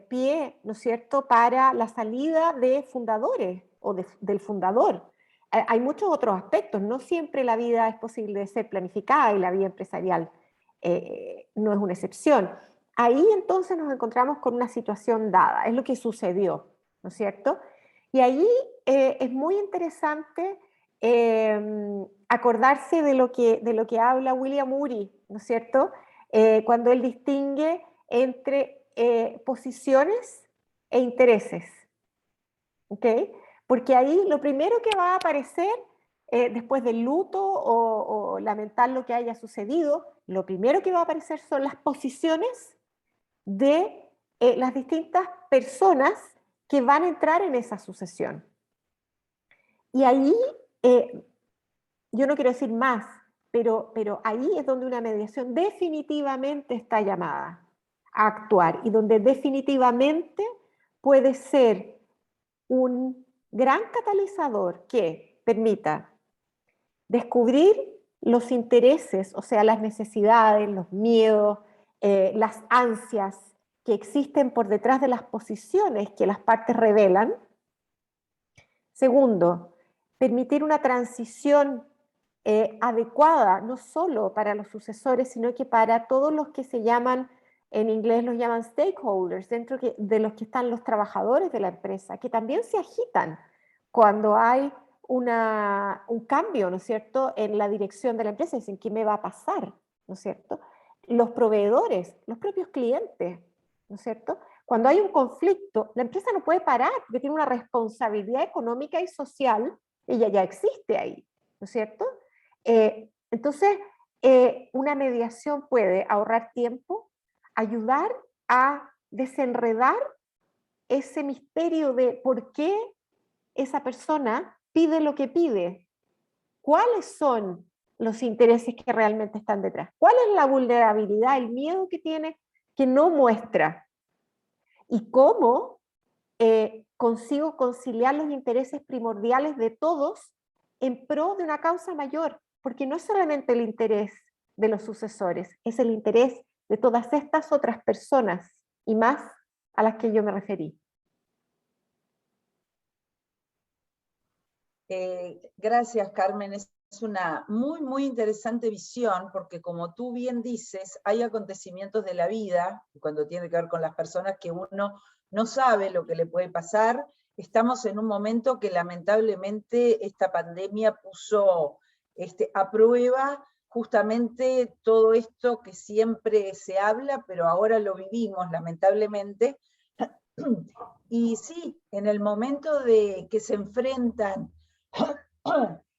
Speaker 5: pie, ¿no es cierto?, para la salida de fundadores o del fundador. Hay muchos otros aspectos, no siempre la vida es posible de ser planificada y la vida empresarial no es una excepción. Ahí entonces nos encontramos con una situación dada, es lo que sucedió, ¿no es cierto? Y ahí es muy interesante acordarse de lo que habla William Ury, ¿no es cierto? Cuando él distingue entre posiciones e intereses, ¿ok? Porque ahí lo primero que va a aparecer después del luto o lamentar lo que haya sucedido, lo primero que va a aparecer son las posiciones de las distintas personas que van a entrar en esa sucesión. Y ahí, yo no quiero decir más, pero ahí es donde una mediación definitivamente está llamada a actuar y donde definitivamente puede ser un gran catalizador que permita descubrir los intereses, o sea, las necesidades, los miedos, las ansias que existen por detrás de las posiciones que las partes revelan. Segundo, permitir una transición adecuada, no solo para los sucesores, sino que para todos los que se llaman, en inglés los llaman stakeholders, dentro de los que están los trabajadores de la empresa, que también se agitan cuando hay un cambio, ¿no es cierto?, en la dirección de la empresa. Dicen, ¿qué me va a pasar?, ¿no es cierto? Los proveedores, los propios clientes, ¿no es cierto? Cuando hay un conflicto, la empresa no puede parar porque tiene una responsabilidad económica y social, ella ya existe ahí, ¿no es cierto? Entonces, una mediación puede ahorrar tiempo, ayudar a desenredar ese misterio de por qué esa persona pide lo que pide, cuáles son los intereses que realmente están detrás, cuál es la vulnerabilidad, el miedo que tiene que no muestra, y cómo consigo conciliar los intereses primordiales de todos en pro de una causa mayor, porque no es solamente el interés de los sucesores, es el interés de todas estas otras personas y más a las que yo me referí.
Speaker 2: Gracias, Carmen. Es una muy, muy interesante visión, porque como tú bien dices, hay acontecimientos de la vida, cuando tiene que ver con las personas, que uno no sabe lo que le puede pasar. Estamos en un momento que lamentablemente esta pandemia puso a prueba justamente todo esto que siempre se habla, pero ahora lo vivimos lamentablemente. Y sí, en el momento de que se enfrentan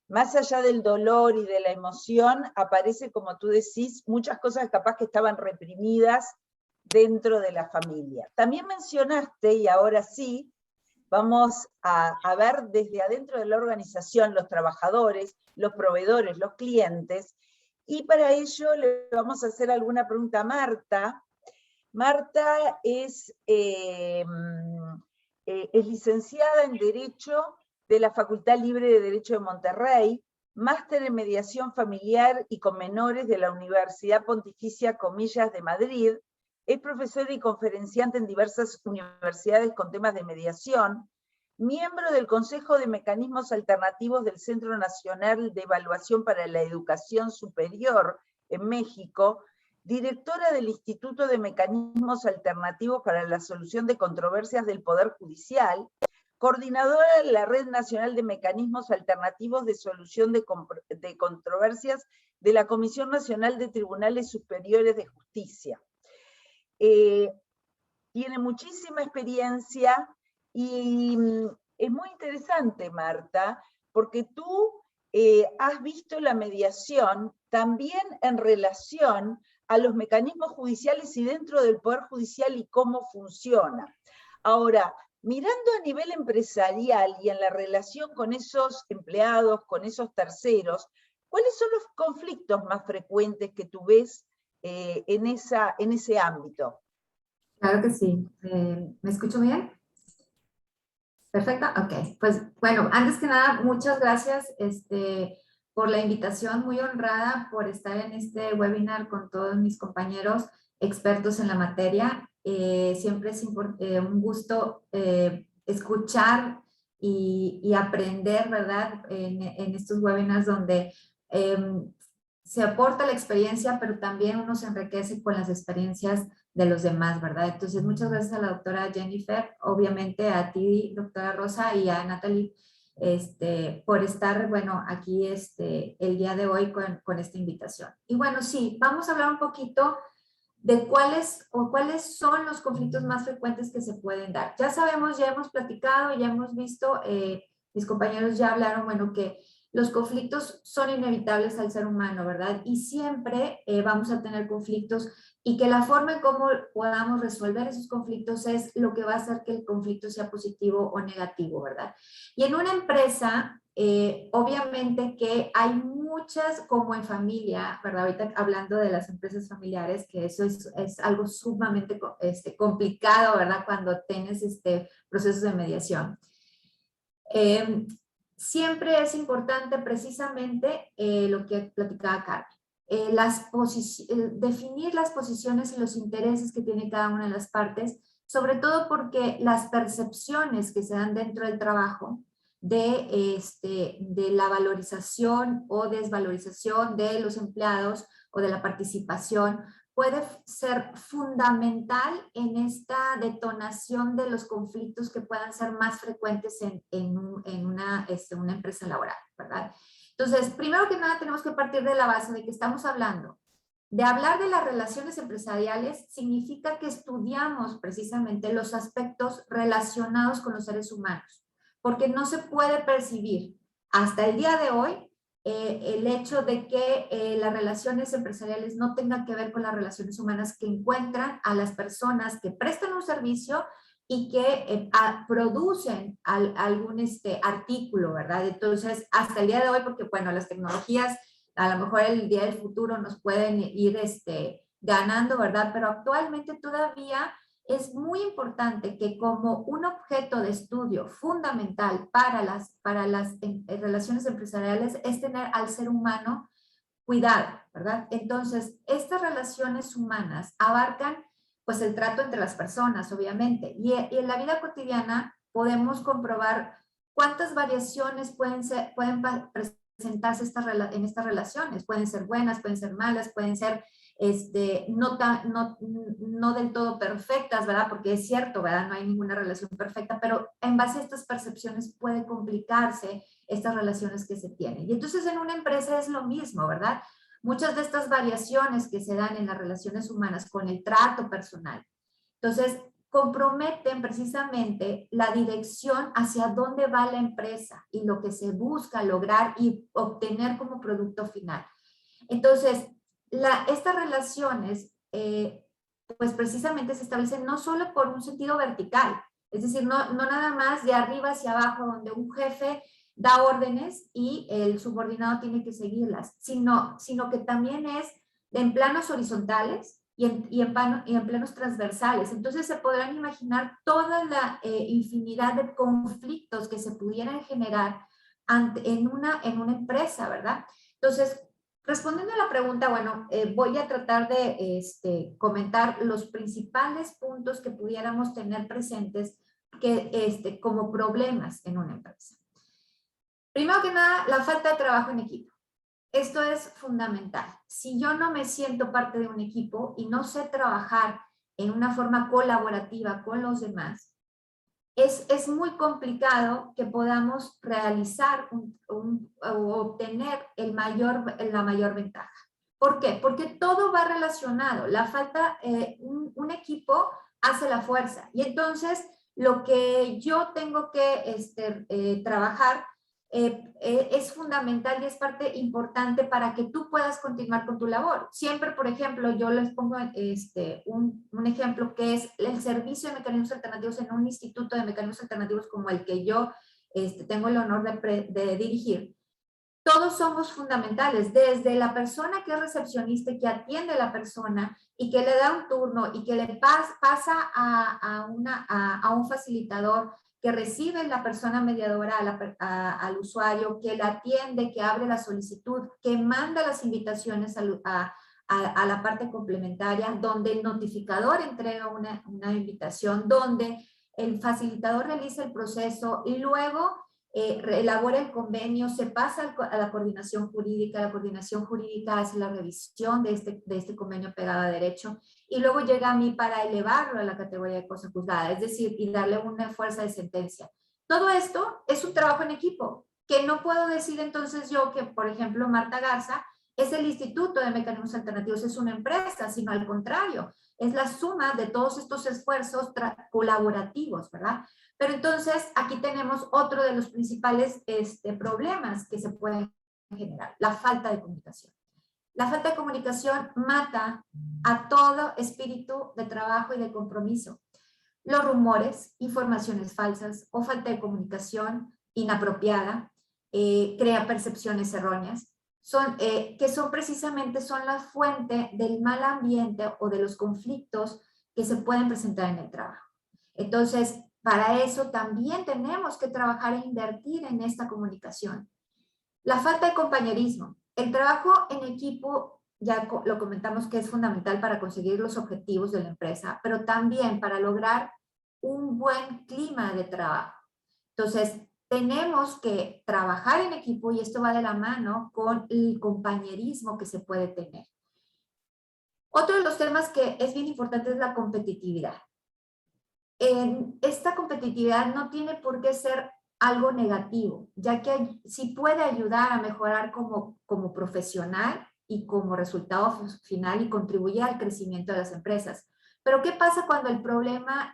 Speaker 2: más allá del dolor y de la emoción, aparece, como tú decís, muchas cosas capaz que estaban reprimidas dentro de la familia. También mencionaste, y ahora sí, vamos a ver desde adentro de la organización los trabajadores, los proveedores, los clientes, y para ello le vamos a hacer alguna pregunta a Marta. Marta es licenciada en Derecho de la Facultad Libre de Derecho de Monterrey, máster en Mediación Familiar y con Menores de la Universidad Pontificia Comillas de Madrid, es profesora y conferenciante en diversas universidades con temas de mediación, miembro del Consejo de Mecanismos Alternativos del Centro Nacional de Evaluación para la Educación Superior en México, directora del Instituto de Mecanismos Alternativos para la Solución de Controversias del Poder Judicial, coordinadora de la Red Nacional de Mecanismos Alternativos de Solución de Controversias de la Comisión Nacional de Tribunales Superiores de Justicia. Tiene muchísima experiencia y es muy interesante, Marta, porque tú has visto la mediación también en relación a los mecanismos judiciales y dentro del Poder Judicial y cómo funciona. Ahora, mirando a nivel empresarial y en la relación con esos empleados, con esos terceros, ¿cuáles son los conflictos más frecuentes que tú ves en ese ámbito?
Speaker 6: Claro que sí. ¿Me escucho bien? Perfecto, ok. Pues bueno, antes que nada, muchas gracias por la invitación, muy honrada por estar en este webinar con todos mis compañeros expertos en la materia. Siempre es un gusto escuchar y aprender, ¿verdad? En estos webinars donde se aporta la experiencia, pero también uno se enriquece con las experiencias de los demás, ¿verdad? Entonces, muchas gracias a la doctora Jennifer, obviamente a ti, doctora Rosa, y a Natalie, por estar, bueno, aquí el día de hoy con esta invitación. Y bueno, sí, vamos a hablar un poquito de cuáles son los conflictos más frecuentes que se pueden dar. Ya sabemos, ya hemos platicado, ya hemos visto, mis compañeros ya hablaron, bueno, que los conflictos son inevitables al ser humano, ¿verdad? Y siempre vamos a tener conflictos y que la forma en cómo podamos resolver esos conflictos es lo que va a hacer que el conflicto sea positivo o negativo, ¿verdad? Y en una empresa, obviamente que hay muchas, como en familia, ¿verdad? Ahorita hablando de las empresas familiares, que eso es algo sumamente complicado, ¿verdad? Cuando tienes procesos de mediación. Siempre es importante precisamente lo que platicaba Carmen, definir las posiciones y los intereses que tiene cada una de las partes, sobre todo porque las percepciones que se dan dentro del trabajo de la valorización o desvalorización de los empleados o de la participación puede ser fundamental en esta detonación de los conflictos que puedan ser más frecuentes en una empresa laboral, ¿verdad? Entonces, primero que nada tenemos que partir de la base de que estamos hablando. De hablar de las relaciones empresariales significa que estudiamos precisamente los aspectos relacionados con los seres humanos, porque no se puede percibir hasta el día de hoy el hecho de que las relaciones empresariales no tengan que ver con las relaciones humanas que encuentran a las personas que prestan un servicio y que producen algún artículo, ¿verdad? Entonces, hasta el día de hoy, porque bueno, las tecnologías a lo mejor el día del futuro nos pueden ir ganando, ¿verdad? Pero actualmente todavía es muy importante que como un objeto de estudio fundamental para las relaciones empresariales es tener al ser humano cuidado, ¿verdad? Entonces, estas relaciones humanas abarcan pues el trato entre las personas, obviamente, y en la vida cotidiana podemos comprobar cuántas variaciones pueden presentarse en estas relaciones. Pueden ser buenas, pueden ser malas, pueden ser no del todo perfectas, ¿verdad? Porque es cierto, ¿verdad? No hay ninguna relación perfecta, pero en base a estas percepciones puede complicarse estas relaciones que se tienen. Y entonces en una empresa es lo mismo, ¿verdad? Muchas de estas variaciones que se dan en las relaciones humanas con el trato personal. Entonces, comprometen precisamente la dirección hacia dónde va la empresa y lo que se busca lograr y obtener como producto final. Entonces, estas relaciones, pues precisamente se establecen no solo por un sentido vertical, es decir, no nada más de arriba hacia abajo, donde un jefe da órdenes y el subordinado tiene que seguirlas, sino que también es en planos horizontales y en planos transversales. Entonces se podrán imaginar toda la infinidad de conflictos que se pudieran generar en una empresa, ¿verdad? Entonces, respondiendo a la pregunta, bueno, voy a tratar de comentar los principales puntos que pudiéramos tener presentes como problemas en una empresa. Primero que nada, la falta de trabajo en equipo. Esto es fundamental. Si yo no me siento parte de un equipo y no sé trabajar en una forma colaborativa con los demás, es muy complicado que podamos realizar o obtener la mayor ventaja. ¿Por qué? Porque todo va relacionado. La falta, un equipo hace la fuerza. Y entonces, lo que yo tengo que trabajar es fundamental y es parte importante para que tú puedas continuar con tu labor. Siempre, por ejemplo, yo les pongo un ejemplo que es el servicio de mecanismos alternativos en un instituto de mecanismos alternativos como el que yo tengo el honor de dirigir. Todos somos fundamentales, desde la persona que es recepcionista y que atiende a la persona y que le da un turno y que le pasa a un facilitador, que recibe la persona mediadora al usuario, que la atiende, que abre la solicitud, que manda las invitaciones a la parte complementaria, donde el notificador entrega una invitación, donde el facilitador realiza el proceso y luego elabora el convenio, se pasa a la coordinación jurídica hace la revisión de este convenio pegado a derecho y luego llega a mí para elevarlo a la categoría de cosa juzgada, es decir, y darle una fuerza de sentencia. Todo esto es un trabajo en equipo, que no puedo decir entonces yo que, por ejemplo, Marta Garza es el Instituto de Mecanismos Alternativos, es una empresa, sino al contrario, es la suma de todos estos esfuerzos colaborativos, ¿verdad? Pero entonces aquí tenemos otro de los principales problemas que se pueden generar, la falta de comunicación. La falta de comunicación mata a todo espíritu de trabajo y de compromiso. Los rumores, informaciones falsas o falta de comunicación inapropiada crea percepciones erróneas, que son precisamente la fuente del mal ambiente o de los conflictos que se pueden presentar en el trabajo. Entonces, para eso también tenemos que trabajar e invertir en esta comunicación. La falta de compañerismo. El trabajo en equipo, ya lo comentamos que es fundamental para conseguir los objetivos de la empresa, pero también para lograr un buen clima de trabajo. Entonces, tenemos que trabajar en equipo y esto va de la mano con el compañerismo que se puede tener. Otro de los temas que es bien importante es la competitividad. Esta competitividad no tiene por qué ser algo negativo, ya que sí puede ayudar a mejorar como profesional y como resultado final y contribuye al crecimiento de las empresas. Pero ¿qué pasa cuando el problema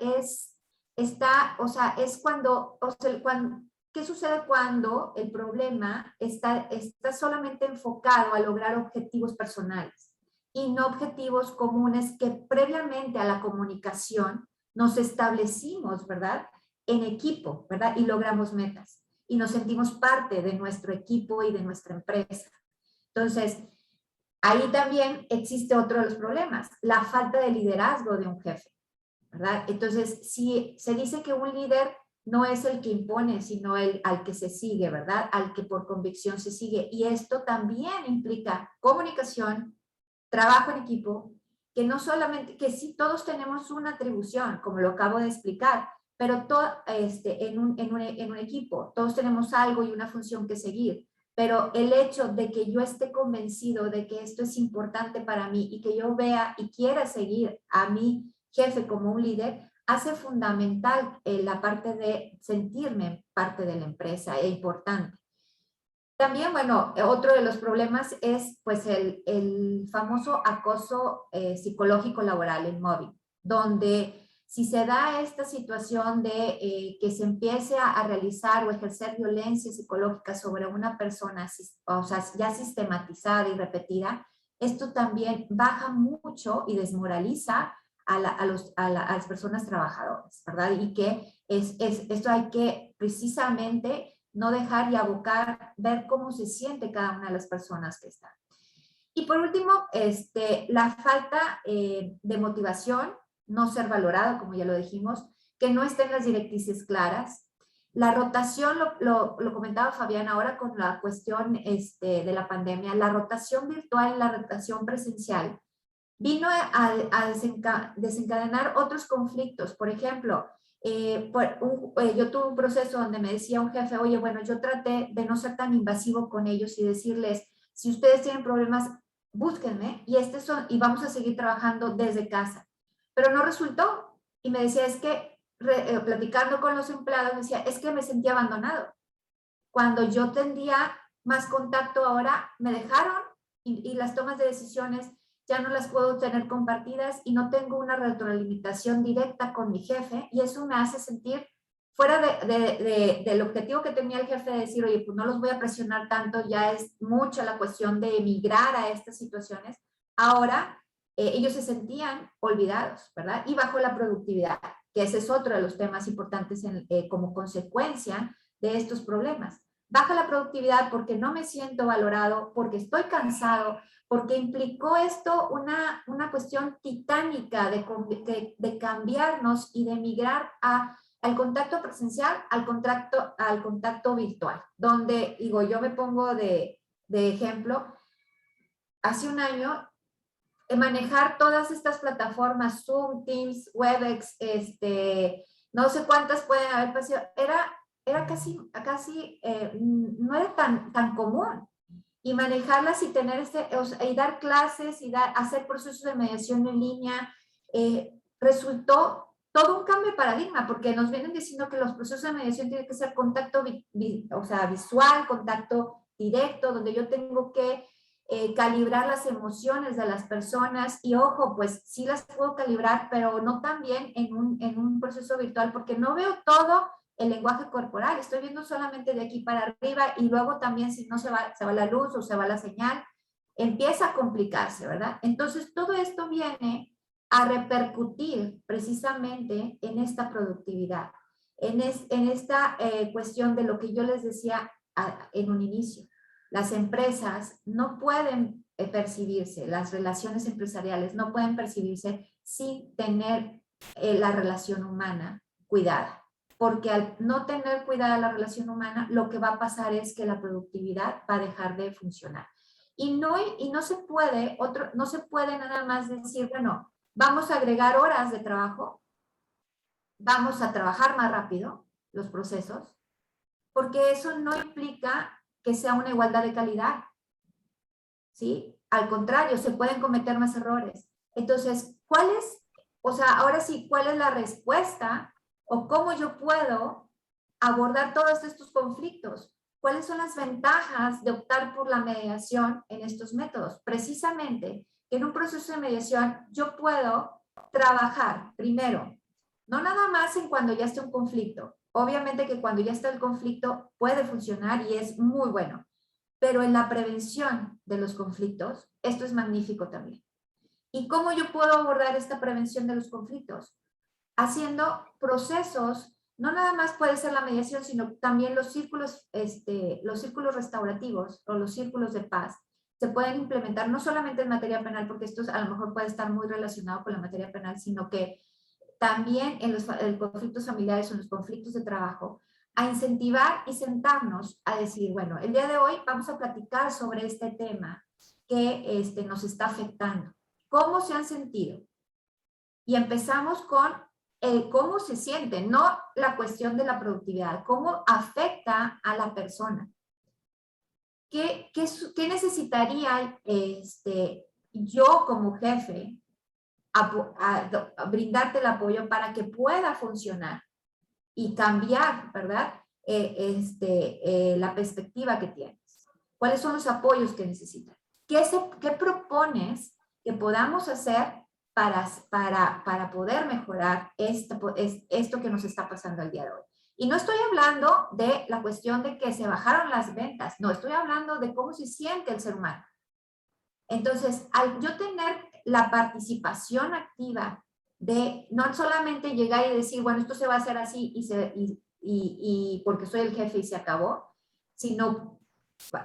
Speaker 6: ¿qué sucede cuando el problema está solamente enfocado a lograr objetivos personales y no objetivos comunes que previamente a la comunicación nos establecimos, ¿verdad? En equipo, ¿verdad? Y logramos metas. Y nos sentimos parte de nuestro equipo y de nuestra empresa. Entonces, ahí también existe otro de los problemas, la falta de liderazgo de un jefe, ¿verdad? Entonces, si se dice que un líder no es el que impone, sino al que se sigue, ¿verdad? Al que por convicción se sigue. Y esto también implica comunicación, trabajo en equipo, que no solamente, que sí todos tenemos una atribución, como lo acabo de explicar, pero en un equipo, todos tenemos algo y una función que seguir, pero el hecho de que yo esté convencido de que esto es importante para mí y que yo vea y quiera seguir a mi jefe como un líder, hace fundamental la parte de sentirme parte de la empresa, es importante. También, bueno, otro de los problemas es pues el famoso acoso psicológico laboral, el mobbing, donde si se da esta situación de que se empiece a realizar o ejercer violencia psicológica sobre una persona, o sea, ya sistematizada y repetida, esto también baja mucho y desmoraliza a las personas trabajadoras, ¿verdad? Y que esto hay que precisamente no dejar y abocar, ver cómo se siente cada una de las personas que están. Y por último, la falta de motivación, no ser valorado, como ya lo dijimos, que no estén las directrices claras. La rotación, lo comentaba Fabián ahora con la cuestión de la pandemia, la rotación virtual, la rotación presencial, vino a desencadenar otros conflictos. Por ejemplo, yo tuve un proceso donde me decía un jefe, oye, bueno, yo traté de no ser tan invasivo con ellos y decirles, si ustedes tienen problemas, búsquenme y vamos a seguir trabajando desde casa. Pero no resultó. Y me decía, es que, platicando con los empleados, me decía, es que me sentía abandonado. Cuando yo tendría más contacto ahora, me dejaron y las tomas de decisiones ya no las puedo tener compartidas y no tengo una retroalimentación directa con mi jefe, y eso me hace sentir fuera del objetivo que tenía el jefe de decir, oye, pues no los voy a presionar tanto, ya es mucha la cuestión de emigrar a estas situaciones. Ahora ellos se sentían olvidados, ¿verdad? Y bajo la productividad, que ese es otro de los temas importantes como consecuencia de estos problemas. Baja la productividad porque no me siento valorado, porque estoy cansado, porque implicó esto una cuestión titánica de cambiarnos y de migrar al contacto presencial, al contacto virtual, donde, digo, yo me pongo de ejemplo, hace un año, manejar todas estas plataformas, Zoom, Teams, Webex, no sé cuántas pueden haber pasado, era casi no era tan común. Y manejarlas y tener y dar clases y hacer procesos de mediación en línea, resultó todo un cambio de paradigma, porque nos vienen diciendo que los procesos de mediación tienen que ser contacto visual, contacto directo, donde yo tengo que calibrar las emociones de las personas, y ojo, pues sí las puedo calibrar, pero no tan bien en un proceso virtual, porque no veo todo el lenguaje corporal, estoy viendo solamente de aquí para arriba, y luego también si no se va la luz o se va la señal, empieza a complicarse, ¿verdad? Entonces todo esto viene a repercutir precisamente en esta productividad, en esta cuestión de lo que yo les decía en un inicio. Las empresas no pueden percibirse, las relaciones empresariales no pueden percibirse sin tener la relación humana cuidada. Porque al no tener cuidada la relación humana, lo que va a pasar es que la productividad va a dejar de funcionar. Y no se puede nada más decir, bueno, vamos a agregar horas de trabajo, vamos a trabajar más rápido los procesos, porque eso no implica que sea una igualdad de calidad, ¿sí? Al contrario, se pueden cometer más errores. Entonces, ahora sí, ¿cuál es la respuesta? ¿O cómo yo puedo abordar todos estos conflictos? ¿Cuáles son las ventajas de optar por la mediación en estos métodos? Precisamente que en un proceso de mediación yo puedo trabajar primero, no nada más en cuando ya esté un conflicto. Obviamente que cuando ya está el conflicto puede funcionar y es muy bueno, pero en la prevención de los conflictos, esto es magnífico también. ¿Y cómo yo puedo abordar esta prevención de los conflictos? Haciendo procesos, no nada más puede ser la mediación, sino también los círculos restaurativos o los círculos de paz se pueden implementar no solamente en materia penal, porque esto a lo mejor puede estar muy relacionado con la materia penal, sino que también en los conflictos familiares o en los conflictos de trabajo, a incentivar y sentarnos a decir, bueno, el día de hoy vamos a platicar sobre este tema que nos está afectando. ¿Cómo se han sentido? Y empezamos con cómo se siente, no la cuestión de la productividad, cómo afecta a la persona. ¿Qué necesitaría yo como jefe a brindarte el apoyo para que pueda funcionar y cambiar, ¿verdad? La perspectiva que tienes. ¿Cuáles son los apoyos que necesitas? ¿Qué propones que podamos hacer para poder mejorar esto que nos está pasando el día de hoy. Y no estoy hablando de la cuestión de que se bajaron las ventas, no, estoy hablando de cómo se siente el ser humano. Entonces, al yo tener la participación activa de no solamente llegar y decir, bueno, esto se va a hacer así y porque soy el jefe y se acabó, sino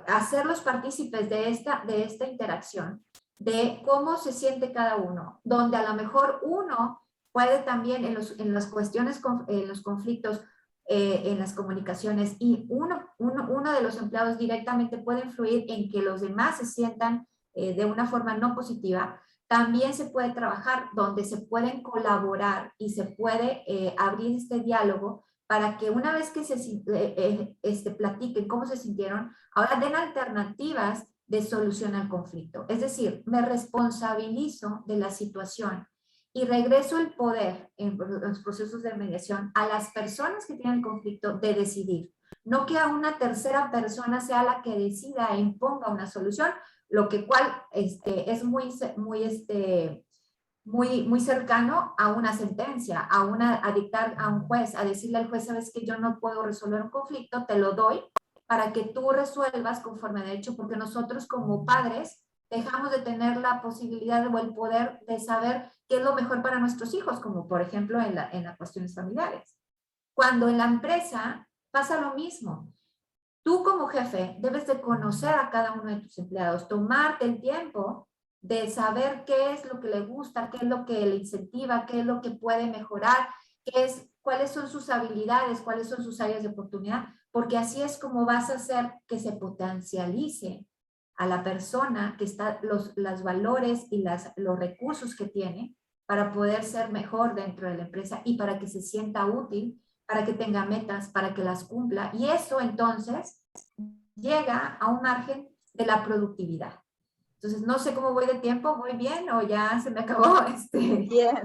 Speaker 6: hacerlos partícipes de esta interacción, de cómo se siente cada uno, donde a lo mejor uno puede también en las cuestiones, en los conflictos, en las comunicaciones, y uno de los empleados directamente puede influir en que los demás se sientan de una forma no positiva. También se puede trabajar donde se pueden colaborar y se puede abrir este diálogo para que una vez que se platiquen cómo se sintieron, ahora den alternativas de solución al conflicto. Es decir, me responsabilizo de la situación y regreso el poder en los procesos de mediación a las personas que tienen el conflicto de decidir. No que a una tercera persona sea la que decida e imponga una solución, lo que cual es muy cercano a una sentencia, a dictar a un juez, a decirle al juez, sabes que yo no puedo resolver un conflicto, te lo doy para que tú resuelvas conforme a derecho, porque nosotros como padres dejamos de tener la posibilidad o el poder de saber qué es lo mejor para nuestros hijos, como por ejemplo en las cuestiones familiares. Cuando en la empresa pasa lo mismo. Tú como jefe debes de conocer a cada uno de tus empleados, tomarte el tiempo de saber qué es lo que le gusta, qué es lo que le incentiva, qué es lo que puede mejorar, cuáles son sus habilidades, cuáles son sus áreas de oportunidad, porque así es como vas a hacer que se potencialice a la persona que está los valores y los recursos que tiene para poder ser mejor dentro de la empresa y para que se sienta útil, para que tenga metas, para que las cumpla. Y eso entonces llega a un margen de la productividad. Entonces, no sé cómo voy de tiempo, ¿voy bien o ya se me acabó?
Speaker 2: Bien,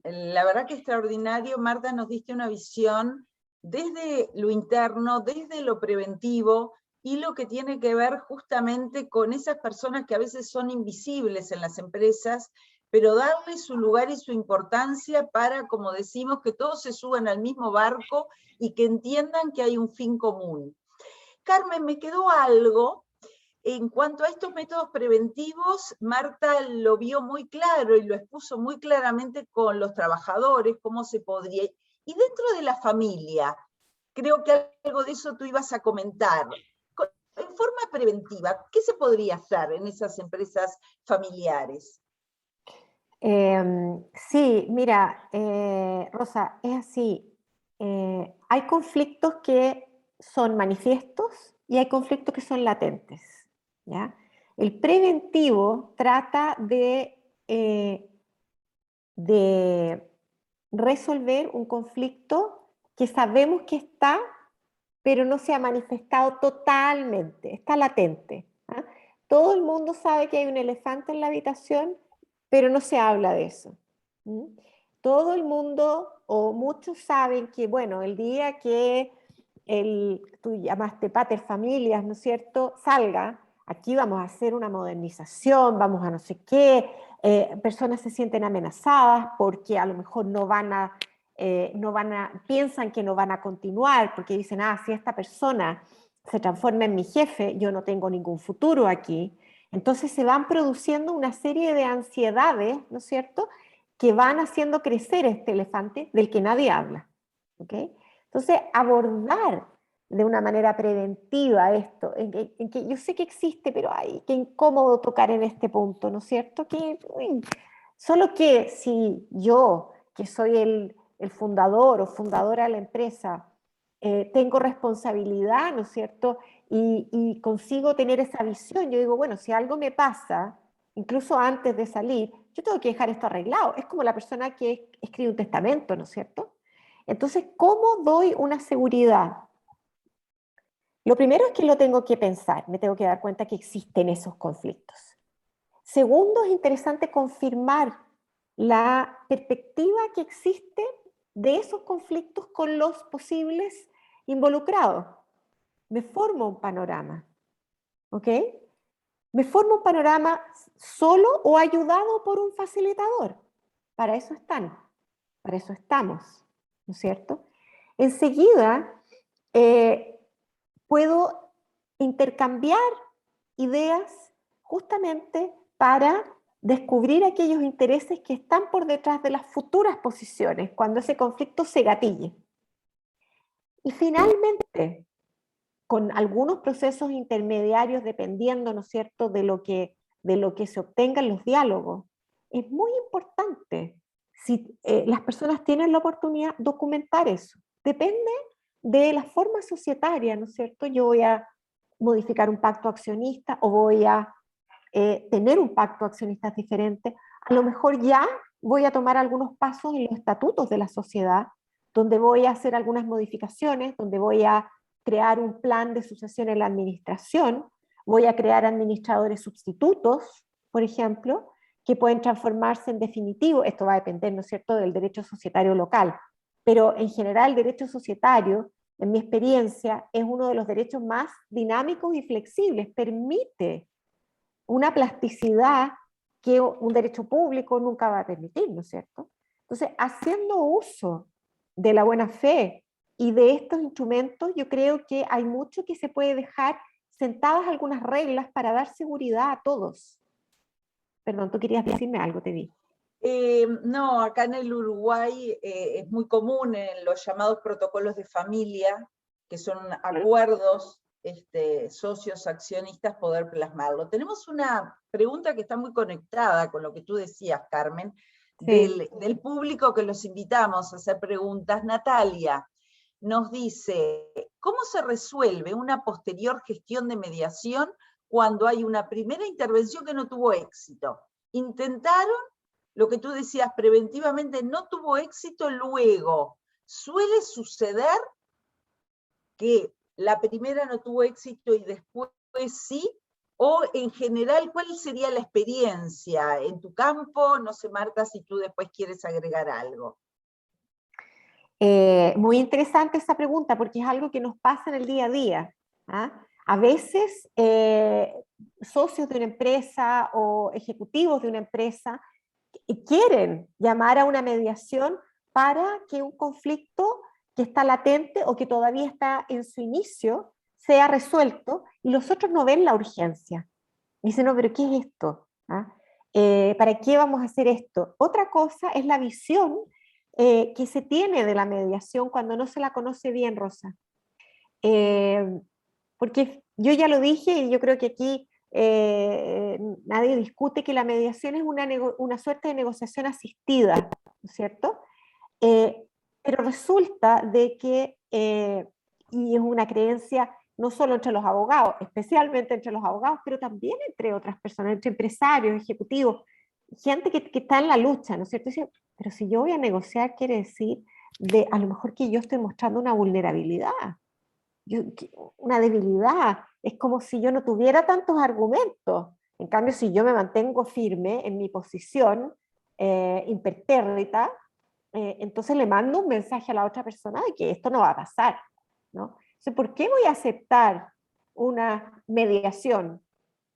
Speaker 2: la verdad que extraordinario, Marta, nos diste una visión desde lo interno, desde lo preventivo, y lo que tiene que ver justamente con esas personas que a veces son invisibles en las empresas, pero darle su lugar y su importancia para, como decimos, que todos se suban al mismo barco y que entiendan que hay un fin común. Carmen, me quedó algo. En cuanto a estos métodos preventivos, Marta lo vio muy claro y lo expuso muy claramente con los trabajadores, cómo se podría. Y dentro de la familia, creo que algo de eso tú ibas a comentar. En forma preventiva, ¿qué se podría hacer en esas empresas familiares?
Speaker 5: Sí, mira, Rosa, es así. Hay conflictos que son manifiestos y hay conflictos que son latentes, ¿ya? El preventivo trata de resolver un conflicto que sabemos que está, pero no se ha manifestado totalmente, está latente. ¿Ah? Todo el mundo sabe que hay un elefante en la habitación, pero no se habla de eso. ¿Mm? Todo el mundo o muchos saben que, bueno, el día que tú llamaste pater familias, ¿no es cierto?, salga, aquí vamos a hacer una modernización, vamos a no sé qué, personas se sienten amenazadas porque a lo mejor piensan que no van a continuar, porque dicen, si esta persona se transforma en mi jefe, yo no tengo ningún futuro aquí. Entonces se van produciendo una serie de ansiedades, ¿no es cierto?, que van haciendo crecer este elefante del que nadie habla. ¿Okay? Entonces, abordar de una manera preventiva esto, en que yo sé que existe, pero ay, qué incómodo tocar en este punto, ¿no es cierto? Solo que si yo, que soy el fundador o fundadora de la empresa, tengo responsabilidad, ¿no es cierto? Y consigo tener esa visión. Yo digo, bueno, si algo me pasa, incluso antes de salir, yo tengo que dejar esto arreglado. Es como la persona que escribe un testamento, ¿no es cierto? Entonces, ¿cómo doy una seguridad? Lo primero es que lo tengo que pensar, me tengo que dar cuenta que existen esos conflictos. Segundo, es interesante confirmar la perspectiva que existe de esos conflictos con los posibles involucrados. Me formo un panorama, ¿ok? ¿Me formo un panorama solo o ayudado por un facilitador? Para eso están, para eso estamos, ¿no es cierto? Enseguida, puedo intercambiar ideas justamente para descubrir aquellos intereses que están por detrás de las futuras posiciones, cuando ese conflicto se gatille. Y finalmente, con algunos procesos intermediarios, dependiendo, ¿no es cierto?, de lo que se obtenga en los diálogos, es muy importante, si las personas tienen la oportunidad, documentar eso. Depende de la forma societaria, ¿no es cierto? Yo voy a modificar un pacto accionista o voy a tener un pacto accionista diferente. A lo mejor ya voy a tomar algunos pasos en los estatutos de la sociedad, donde voy a hacer algunas modificaciones, donde voy a crear un plan de sucesión en la administración, voy a crear administradores sustitutos, por ejemplo, que pueden transformarse en definitivo. Esto va a depender, ¿no es cierto?, del derecho societario local, pero en general el derecho societario, en mi experiencia, es uno de los derechos más dinámicos y flexibles, permite una plasticidad que un derecho público nunca va a permitir, ¿no es cierto? Entonces, haciendo uso de la buena fe y de estos instrumentos, yo creo que hay mucho que se puede dejar sentadas algunas reglas para dar seguridad a todos. Perdón, tú querías decirme algo, te vi.
Speaker 2: No, acá en el Uruguay es muy común en los llamados protocolos de familia, que son acuerdos socios accionistas, poder plasmarlo. Tenemos una pregunta que está muy conectada con lo que tú decías, Carmen,
Speaker 5: Sí.
Speaker 2: del público, que los invitamos a hacer preguntas. Natalia nos dice, ¿cómo se resuelve una posterior gestión de mediación cuando hay una primera intervención que no tuvo éxito? Intentaron lo que tú decías, preventivamente no tuvo éxito, luego suele suceder que la primera no tuvo éxito y después sí, o en general, ¿cuál sería la experiencia en tu campo? No sé, Marta, si tú después quieres agregar algo.
Speaker 5: Muy interesante esa pregunta, porque es algo que nos pasa en el día a día. ¿Ah? A veces, socios de una empresa o ejecutivos de una empresa quieren llamar a una mediación para que un conflicto que está latente o que todavía está en su inicio sea resuelto, y los otros no ven la urgencia. Dicen, no, pero ¿qué es esto? ¿Ah? ¿Para qué vamos a hacer esto? Otra cosa es la visión que se tiene de la mediación cuando no se la conoce bien, Rosa. Porque yo ya lo dije y yo creo que aquí nadie discute que la mediación es una suerte de negociación asistida, ¿no es cierto? Pero resulta de que, y es una creencia no solo entre los abogados, especialmente entre los abogados, pero también entre otras personas, entre empresarios, ejecutivos, gente que está en la lucha, ¿no es cierto? Dice, pero si yo voy a negociar, quiere decir a lo mejor que yo estoy mostrando una vulnerabilidad, una debilidad. Es como si yo no tuviera tantos argumentos. En cambio, si yo me mantengo firme en mi posición impertérrita, entonces le mando un mensaje a la otra persona de que esto no va a pasar, ¿no? Entonces, ¿por qué voy a aceptar una mediación?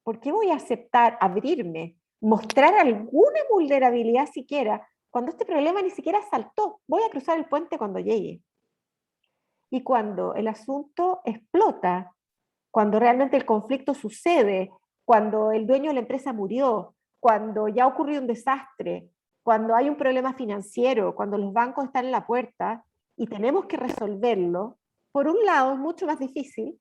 Speaker 5: ¿Por qué voy a aceptar abrirme, mostrar alguna vulnerabilidad siquiera, cuando este problema ni siquiera saltó? Voy a cruzar el puente cuando llegue. Y cuando el asunto explota, cuando realmente el conflicto sucede, cuando el dueño de la empresa murió, cuando ya ocurrió un desastre, cuando hay un problema financiero, cuando los bancos están en la puerta y tenemos que resolverlo, por un lado es mucho más difícil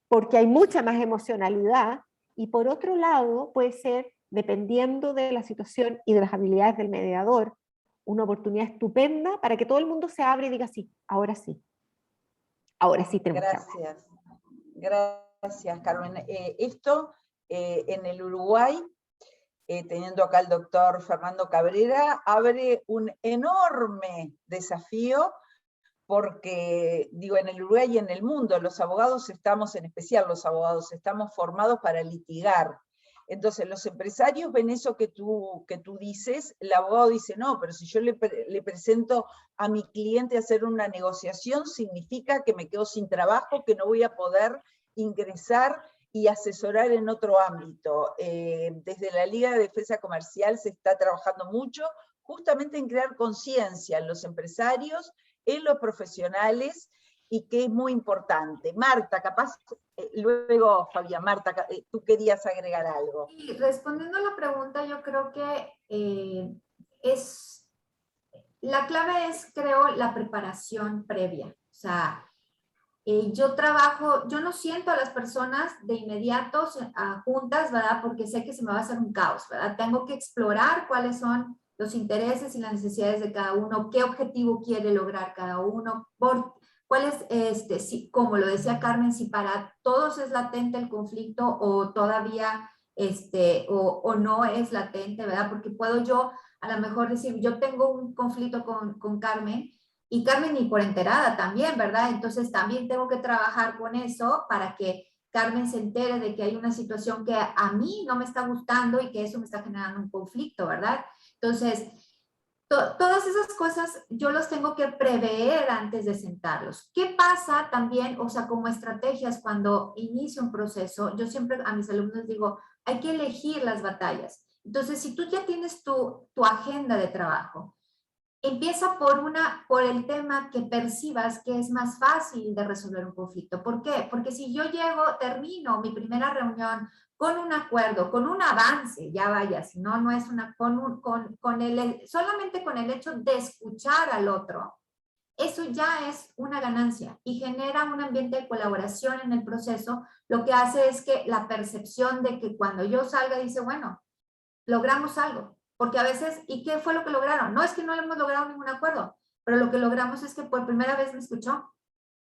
Speaker 5: porque hay mucha más emocionalidad, y por otro lado puede ser, dependiendo de la situación y de las habilidades del mediador, una oportunidad estupenda para que todo el mundo se abra y diga sí, ahora sí. Ahora sí tenemos que hablar.
Speaker 2: Gracias, Carmen. Esto en el Uruguay, teniendo acá al doctor Fernando Cabrera, abre un enorme desafío, porque, digo, en el Uruguay y en el mundo, los abogados estamos, en especial los abogados, estamos formados para litigar. Entonces, los empresarios ven eso que tú dices, el abogado dice, no, pero si yo le presento a mi cliente a hacer una negociación, significa que me quedo sin trabajo, que no voy a poder ingresar y asesorar en otro ámbito. Desde la Liga de Defensa Comercial se está trabajando mucho justamente en crear conciencia en los empresarios, en los profesionales, y que es muy importante. Marta, capaz, luego Fabián, Marta, tú querías agregar algo.
Speaker 6: Y respondiendo a la pregunta, yo creo que la clave es, creo, la preparación previa. O sea, yo no siento a las personas de inmediato juntas, ¿verdad? Porque sé que se me va a hacer un caos, ¿verdad? Tengo que explorar cuáles son los intereses y las necesidades de cada uno, qué objetivo quiere lograr cada uno, cuál es, como lo decía Carmen, si para todos es latente el conflicto o todavía, o no es latente, ¿verdad? Porque puedo yo a lo mejor decir, yo tengo un conflicto con Carmen, y Carmen ni por enterada también, ¿verdad? Entonces también tengo que trabajar con eso para que Carmen se entere de que hay una situación que a mí no me está gustando y que eso me está generando un conflicto, ¿verdad? Entonces, todas esas cosas yo los tengo que prever antes de sentarlos. ¿Qué pasa también, o sea, como estrategias cuando inicio un proceso? Yo siempre a mis alumnos digo, hay que elegir las batallas. Entonces, si tú ya tienes tu agenda de trabajo, empieza por el tema que percibas que es más fácil de resolver un conflicto. ¿Por qué? Porque si yo termino mi primera reunión con un acuerdo, con un avance, ya vaya, si no, no es una, solamente con el hecho de escuchar al otro, eso ya es una ganancia y genera un ambiente de colaboración en el proceso, lo que hace es que la percepción de que cuando yo salga dice, bueno, logramos algo. Porque a veces, ¿y qué fue lo que lograron? No es que no hemos logrado ningún acuerdo, pero lo que logramos es que por primera vez me escuchó.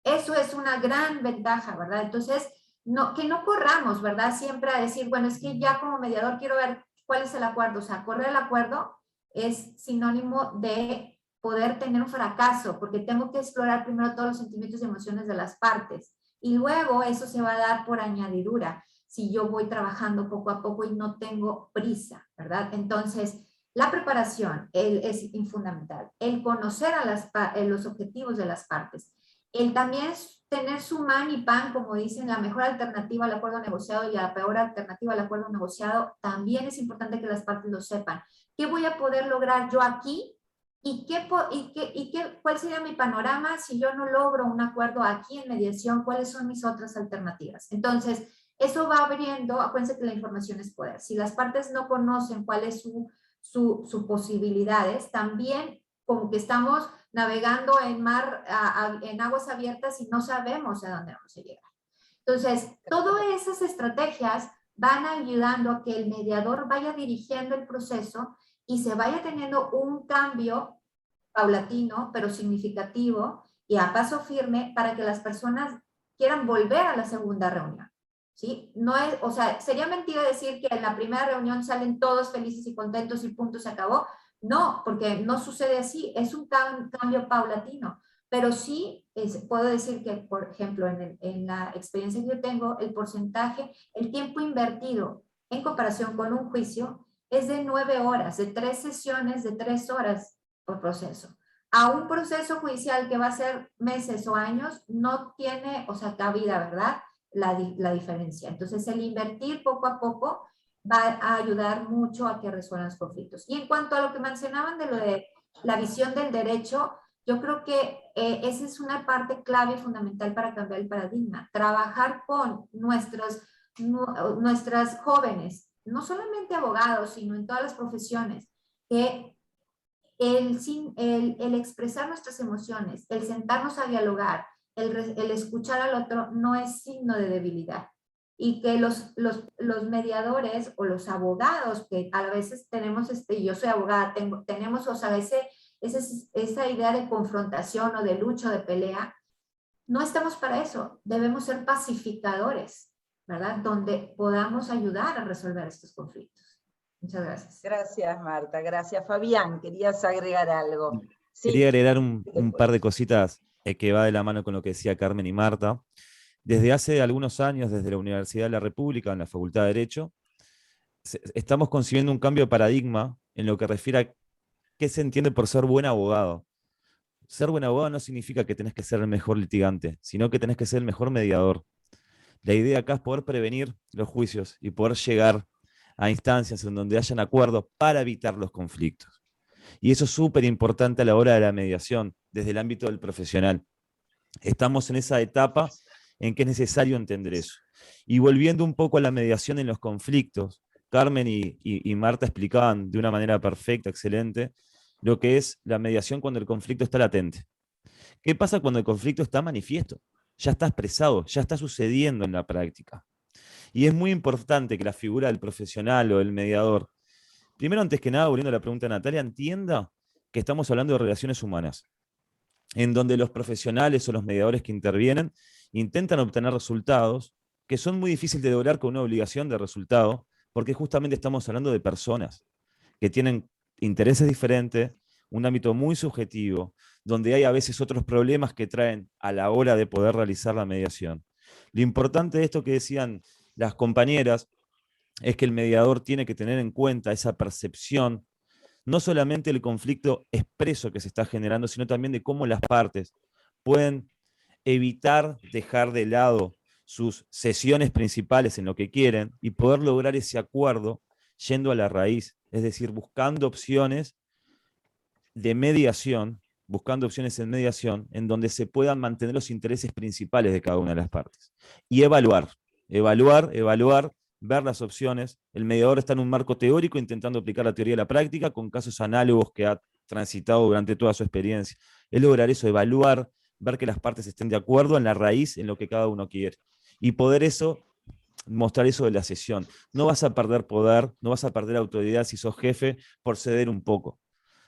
Speaker 6: Eso es una gran ventaja, ¿verdad? Entonces, que no corramos, ¿verdad? Siempre a decir, bueno, es que ya como mediador quiero ver cuál es el acuerdo. O sea, correr el acuerdo es sinónimo de poder tener un fracaso, porque tengo que explorar primero todos los sentimientos y emociones de las partes. Y luego eso se va a dar por añadidura si yo voy trabajando poco a poco y no tengo prisa, ¿verdad? Entonces, la preparación es fundamental. El conocer los objetivos de las partes. El también tener su man y pan, como dicen, la mejor alternativa al acuerdo negociado y la peor alternativa al acuerdo negociado, también es importante que las partes lo sepan. ¿Qué voy a poder lograr yo aquí? ¿Cuál sería mi panorama si yo no logro un acuerdo aquí en mediación? ¿Cuáles son mis otras alternativas? Entonces, eso va abriendo, acuérdense que la información es poder. Si las partes no conocen cuáles son sus posibilidades, también como que estamos navegando en aguas abiertas y no sabemos a dónde vamos a llegar. Entonces, todas esas estrategias van ayudando a que el mediador vaya dirigiendo el proceso y se vaya teniendo un cambio paulatino, pero significativo y a paso firme para que las personas quieran volver a la segunda reunión. ¿Sí? No es, o sea, sería mentira decir que en la primera reunión salen todos felices y contentos y punto, se acabó. No, porque no sucede así, es un cambio paulatino. Pero sí puedo decir que, por ejemplo, en la experiencia que yo tengo, el porcentaje, el tiempo invertido en comparación con un juicio es de 9 horas, de 3 sesiones de 3 horas por proceso. A un proceso judicial que va a ser meses o años, no tiene, o sea, cabida, ¿verdad? La diferencia. Entonces, el invertir poco a poco va a ayudar mucho a que resuelvan los conflictos. Y en cuanto a lo que mencionaban de lo de la visión del derecho, yo creo que esa es una parte clave y fundamental para cambiar el paradigma. Trabajar con nuestras jóvenes, no solamente abogados, sino en todas las profesiones, que el expresar nuestras emociones, el sentarnos a dialogar, el escuchar al otro no es signo de debilidad. Y que los mediadores o los abogados, que a veces tenemos, yo soy abogada, tenemos, o sea, esa idea de confrontación o de lucha o de pelea, no estamos para eso, debemos ser pacificadores, ¿verdad? Donde podamos ayudar a resolver estos conflictos. Muchas gracias.
Speaker 2: Gracias, Marta. Gracias. Fabián, querías agregar algo. Sí.
Speaker 4: Quería agregar un par de cositas que va de la mano con lo que decía Carmen y Marta. Desde hace algunos años, desde la Universidad de la República, en la Facultad de Derecho, estamos concibiendo un cambio de paradigma en lo que refiere a qué se entiende por ser buen abogado. Ser buen abogado no significa que tenés que ser el mejor litigante, sino que tenés que ser el mejor mediador. La idea acá es poder prevenir los juicios y poder llegar a instancias en donde hayan acuerdos para evitar los conflictos. Y eso es súper importante a la hora de la mediación, desde el ámbito del profesional. Estamos en esa etapa en que es necesario entender eso. Y volviendo un poco a la mediación en los conflictos, Carmen y Marta explicaban de una manera perfecta, excelente, lo que es la mediación cuando el conflicto está latente. ¿Qué pasa cuando el conflicto está manifiesto? Ya está expresado, ya está sucediendo en la práctica. Y es muy importante que la figura del profesional o del mediador, primero, antes que nada, volviendo a la pregunta de Natalia, entienda que estamos hablando de relaciones humanas, en donde los profesionales o los mediadores que intervienen intentan obtener resultados que son muy difíciles de lograr con una obligación de resultado, porque justamente estamos hablando de personas que tienen intereses diferentes, un ámbito muy subjetivo, donde hay a veces otros problemas que traen a la hora de poder realizar la mediación. Lo importante de esto que decían las compañeras es que el mediador tiene que tener en cuenta esa percepción, no solamente del conflicto expreso que se está generando, sino también de cómo las partes pueden evitar dejar de lado sus sesiones principales en lo que quieren y poder lograr ese acuerdo yendo a la raíz, es decir, buscando opciones de mediación, buscando opciones en mediación en donde se puedan mantener los intereses principales de cada una de las partes. Y evaluar, ver las opciones. El mediador está en un marco teórico intentando aplicar la teoría a la práctica con casos análogos que ha transitado durante toda su experiencia. Es lograr eso, evaluar, ver que las partes estén de acuerdo en la raíz, en lo que cada uno quiere. Y poder eso, mostrar eso de la sesión. No vas a perder poder, no vas a perder autoridad si sos jefe por ceder un poco.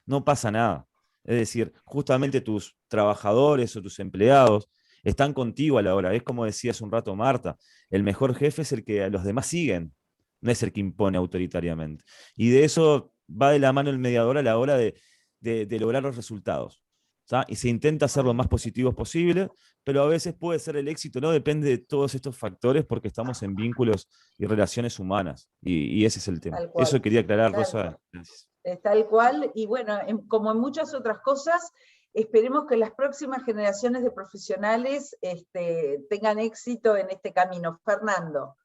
Speaker 4: No pasa nada. Es decir, justamente tus trabajadores o tus empleados están contigo a la hora. Es como decía hace un rato Marta, el mejor jefe es el que a los demás siguen, no es el que impone autoritariamente. Y de eso va de la mano el mediador a la hora de lograr los resultados. ¿Tá? Y se intenta hacer lo más positivos posible, pero a veces puede ser el éxito, no depende de todos estos factores porque estamos en vínculos y relaciones humanas. Y ese es el tema. Eso quería aclarar, Rosa. Gracias.
Speaker 2: Tal cual, y bueno, como en muchas otras cosas, esperemos que las próximas generaciones de profesionales tengan éxito en este camino. Fernando.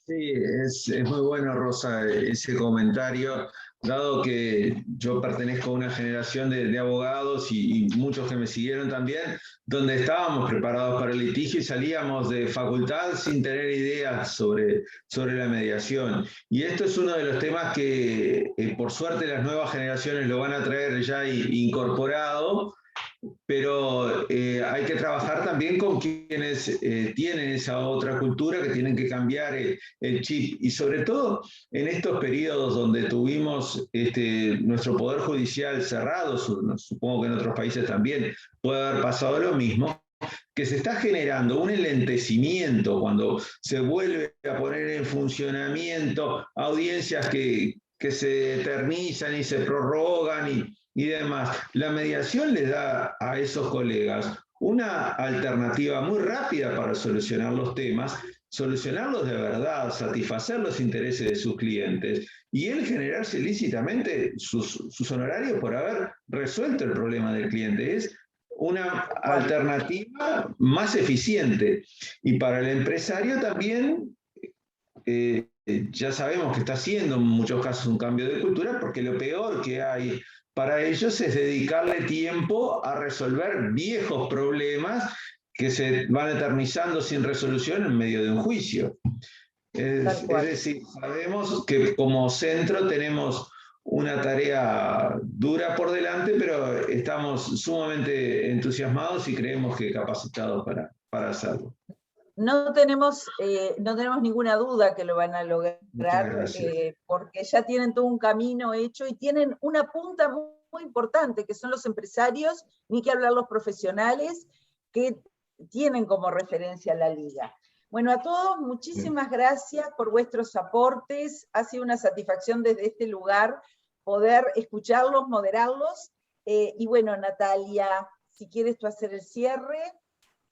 Speaker 3: Sí, es muy bueno, Rosa, ese comentario, dado que yo pertenezco a una generación de abogados y muchos que me siguieron también, donde estábamos preparados para el litigio y salíamos de facultad sin tener ideas sobre la mediación. Y esto es uno de los temas que, por suerte, las nuevas generaciones lo van a traer ya incorporado, pero hay que trabajar también con quienes tienen esa otra cultura, que tienen que cambiar el chip. Y sobre todo en estos periodos donde tuvimos nuestro poder judicial cerrado, supongo que en otros países también puede haber pasado lo mismo, que se está generando un enlentecimiento cuando se vuelve a poner en funcionamiento audiencias que se eternizan y se prorrogan y demás. La mediación le da a esos colegas una alternativa muy rápida para solucionar los temas, solucionarlos de verdad, satisfacer los intereses de sus clientes y él generarse lícitamente sus honorarios por haber resuelto el problema del cliente. Es una alternativa más eficiente. Y para el empresario también, ya sabemos que está haciendo en muchos casos un cambio de cultura, porque lo peor que hay para ellos es dedicarle tiempo a resolver viejos problemas que se van eternizando sin resolución en medio de un juicio. Es decir, sabemos que como centro tenemos una tarea dura por delante, pero estamos sumamente entusiasmados y creemos que capacitados para hacerlo.
Speaker 2: No tenemos ninguna duda que lo van a lograr, porque ya tienen todo un camino hecho y tienen una punta muy importante, que son los empresarios, ni que hablar los profesionales, que tienen como referencia la liga. Bueno, a todos, muchísimas gracias por vuestros aportes. Ha sido una satisfacción desde este lugar poder escucharlos, moderarlos. Y bueno, Natalia, si quieres tú hacer el cierre.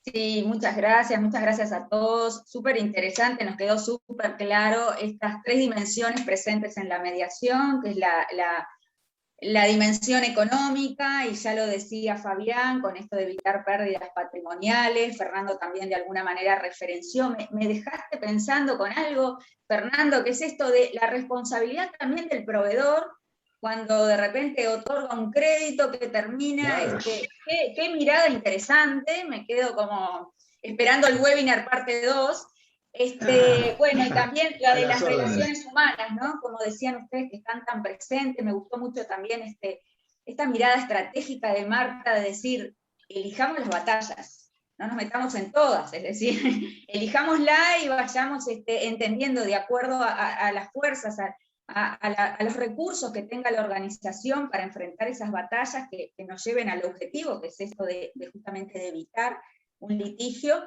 Speaker 1: Sí, muchas gracias a todos. Súper interesante, nos quedó súper claro estas tres dimensiones presentes en la mediación, que es la dimensión económica, y ya lo decía Fabián, con esto de evitar pérdidas patrimoniales. Fernando también de alguna manera referenció, me dejaste pensando con algo, Fernando, que es esto de la responsabilidad también del proveedor, cuando de repente otorga un crédito que termina,
Speaker 3: Claro.
Speaker 1: qué mirada interesante, me quedo como esperando el webinar parte 2. Bueno, y también la de las relaciones humanas, ¿no? Como decían ustedes que están tan presentes, me gustó mucho también esta mirada estratégica de Marta de decir, elijamos las batallas, no nos metamos en todas, es decir, elijámosla y vayamos entendiendo de acuerdo a las fuerzas, a los recursos que tenga la organización para enfrentar esas batallas que nos lleven al objetivo, que es esto de justamente de evitar un litigio.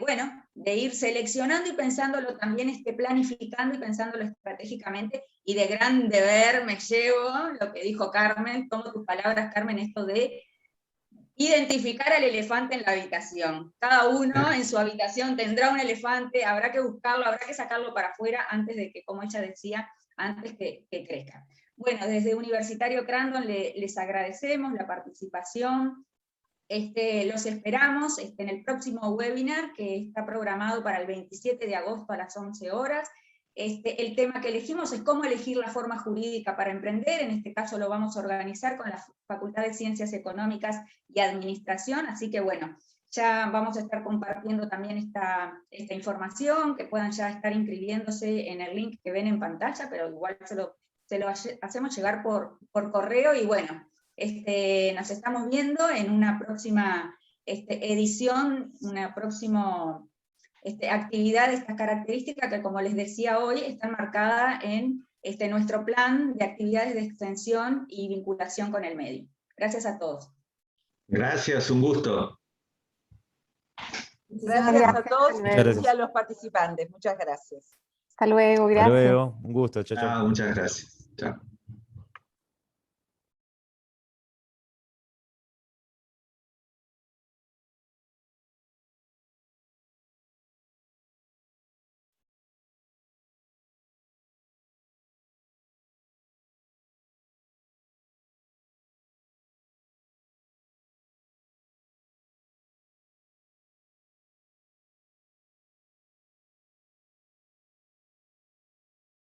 Speaker 1: Bueno, de ir seleccionando y pensándolo también, planificando y pensándolo estratégicamente, y de gran deber me llevo lo que dijo Carmen, tomo tus palabras, Carmen, esto de identificar al elefante en la habitación. Cada uno en su habitación tendrá un elefante, habrá que buscarlo, habrá que sacarlo para afuera antes de que, como ella decía, antes que crezca. Bueno, desde Universitario Crandon les agradecemos la participación. Los esperamos en el próximo webinar, que está programado para el 27 de agosto a las 11 horas. El tema que elegimos es cómo elegir la forma jurídica para emprender. En este caso lo vamos a organizar con la Facultad de Ciencias Económicas y Administración, así que bueno, ya vamos a estar compartiendo también esta información, que puedan ya estar inscribiéndose en el link que ven en pantalla, pero igual se lo hacemos llegar por correo, y bueno, nos estamos viendo en una próxima edición, una próxima actividad de estas características que, como les decía hoy, están marcadas en nuestro plan de actividades de extensión y vinculación con el medio. Gracias a todos.
Speaker 3: Gracias, un gusto.
Speaker 2: Gracias a todos
Speaker 5: Gracias.
Speaker 2: y a los participantes. Muchas gracias.
Speaker 5: Hasta luego,
Speaker 4: Hasta
Speaker 5: gracias.
Speaker 4: luego, un gusto, chao, chao.
Speaker 3: Muchas gracias. Chao.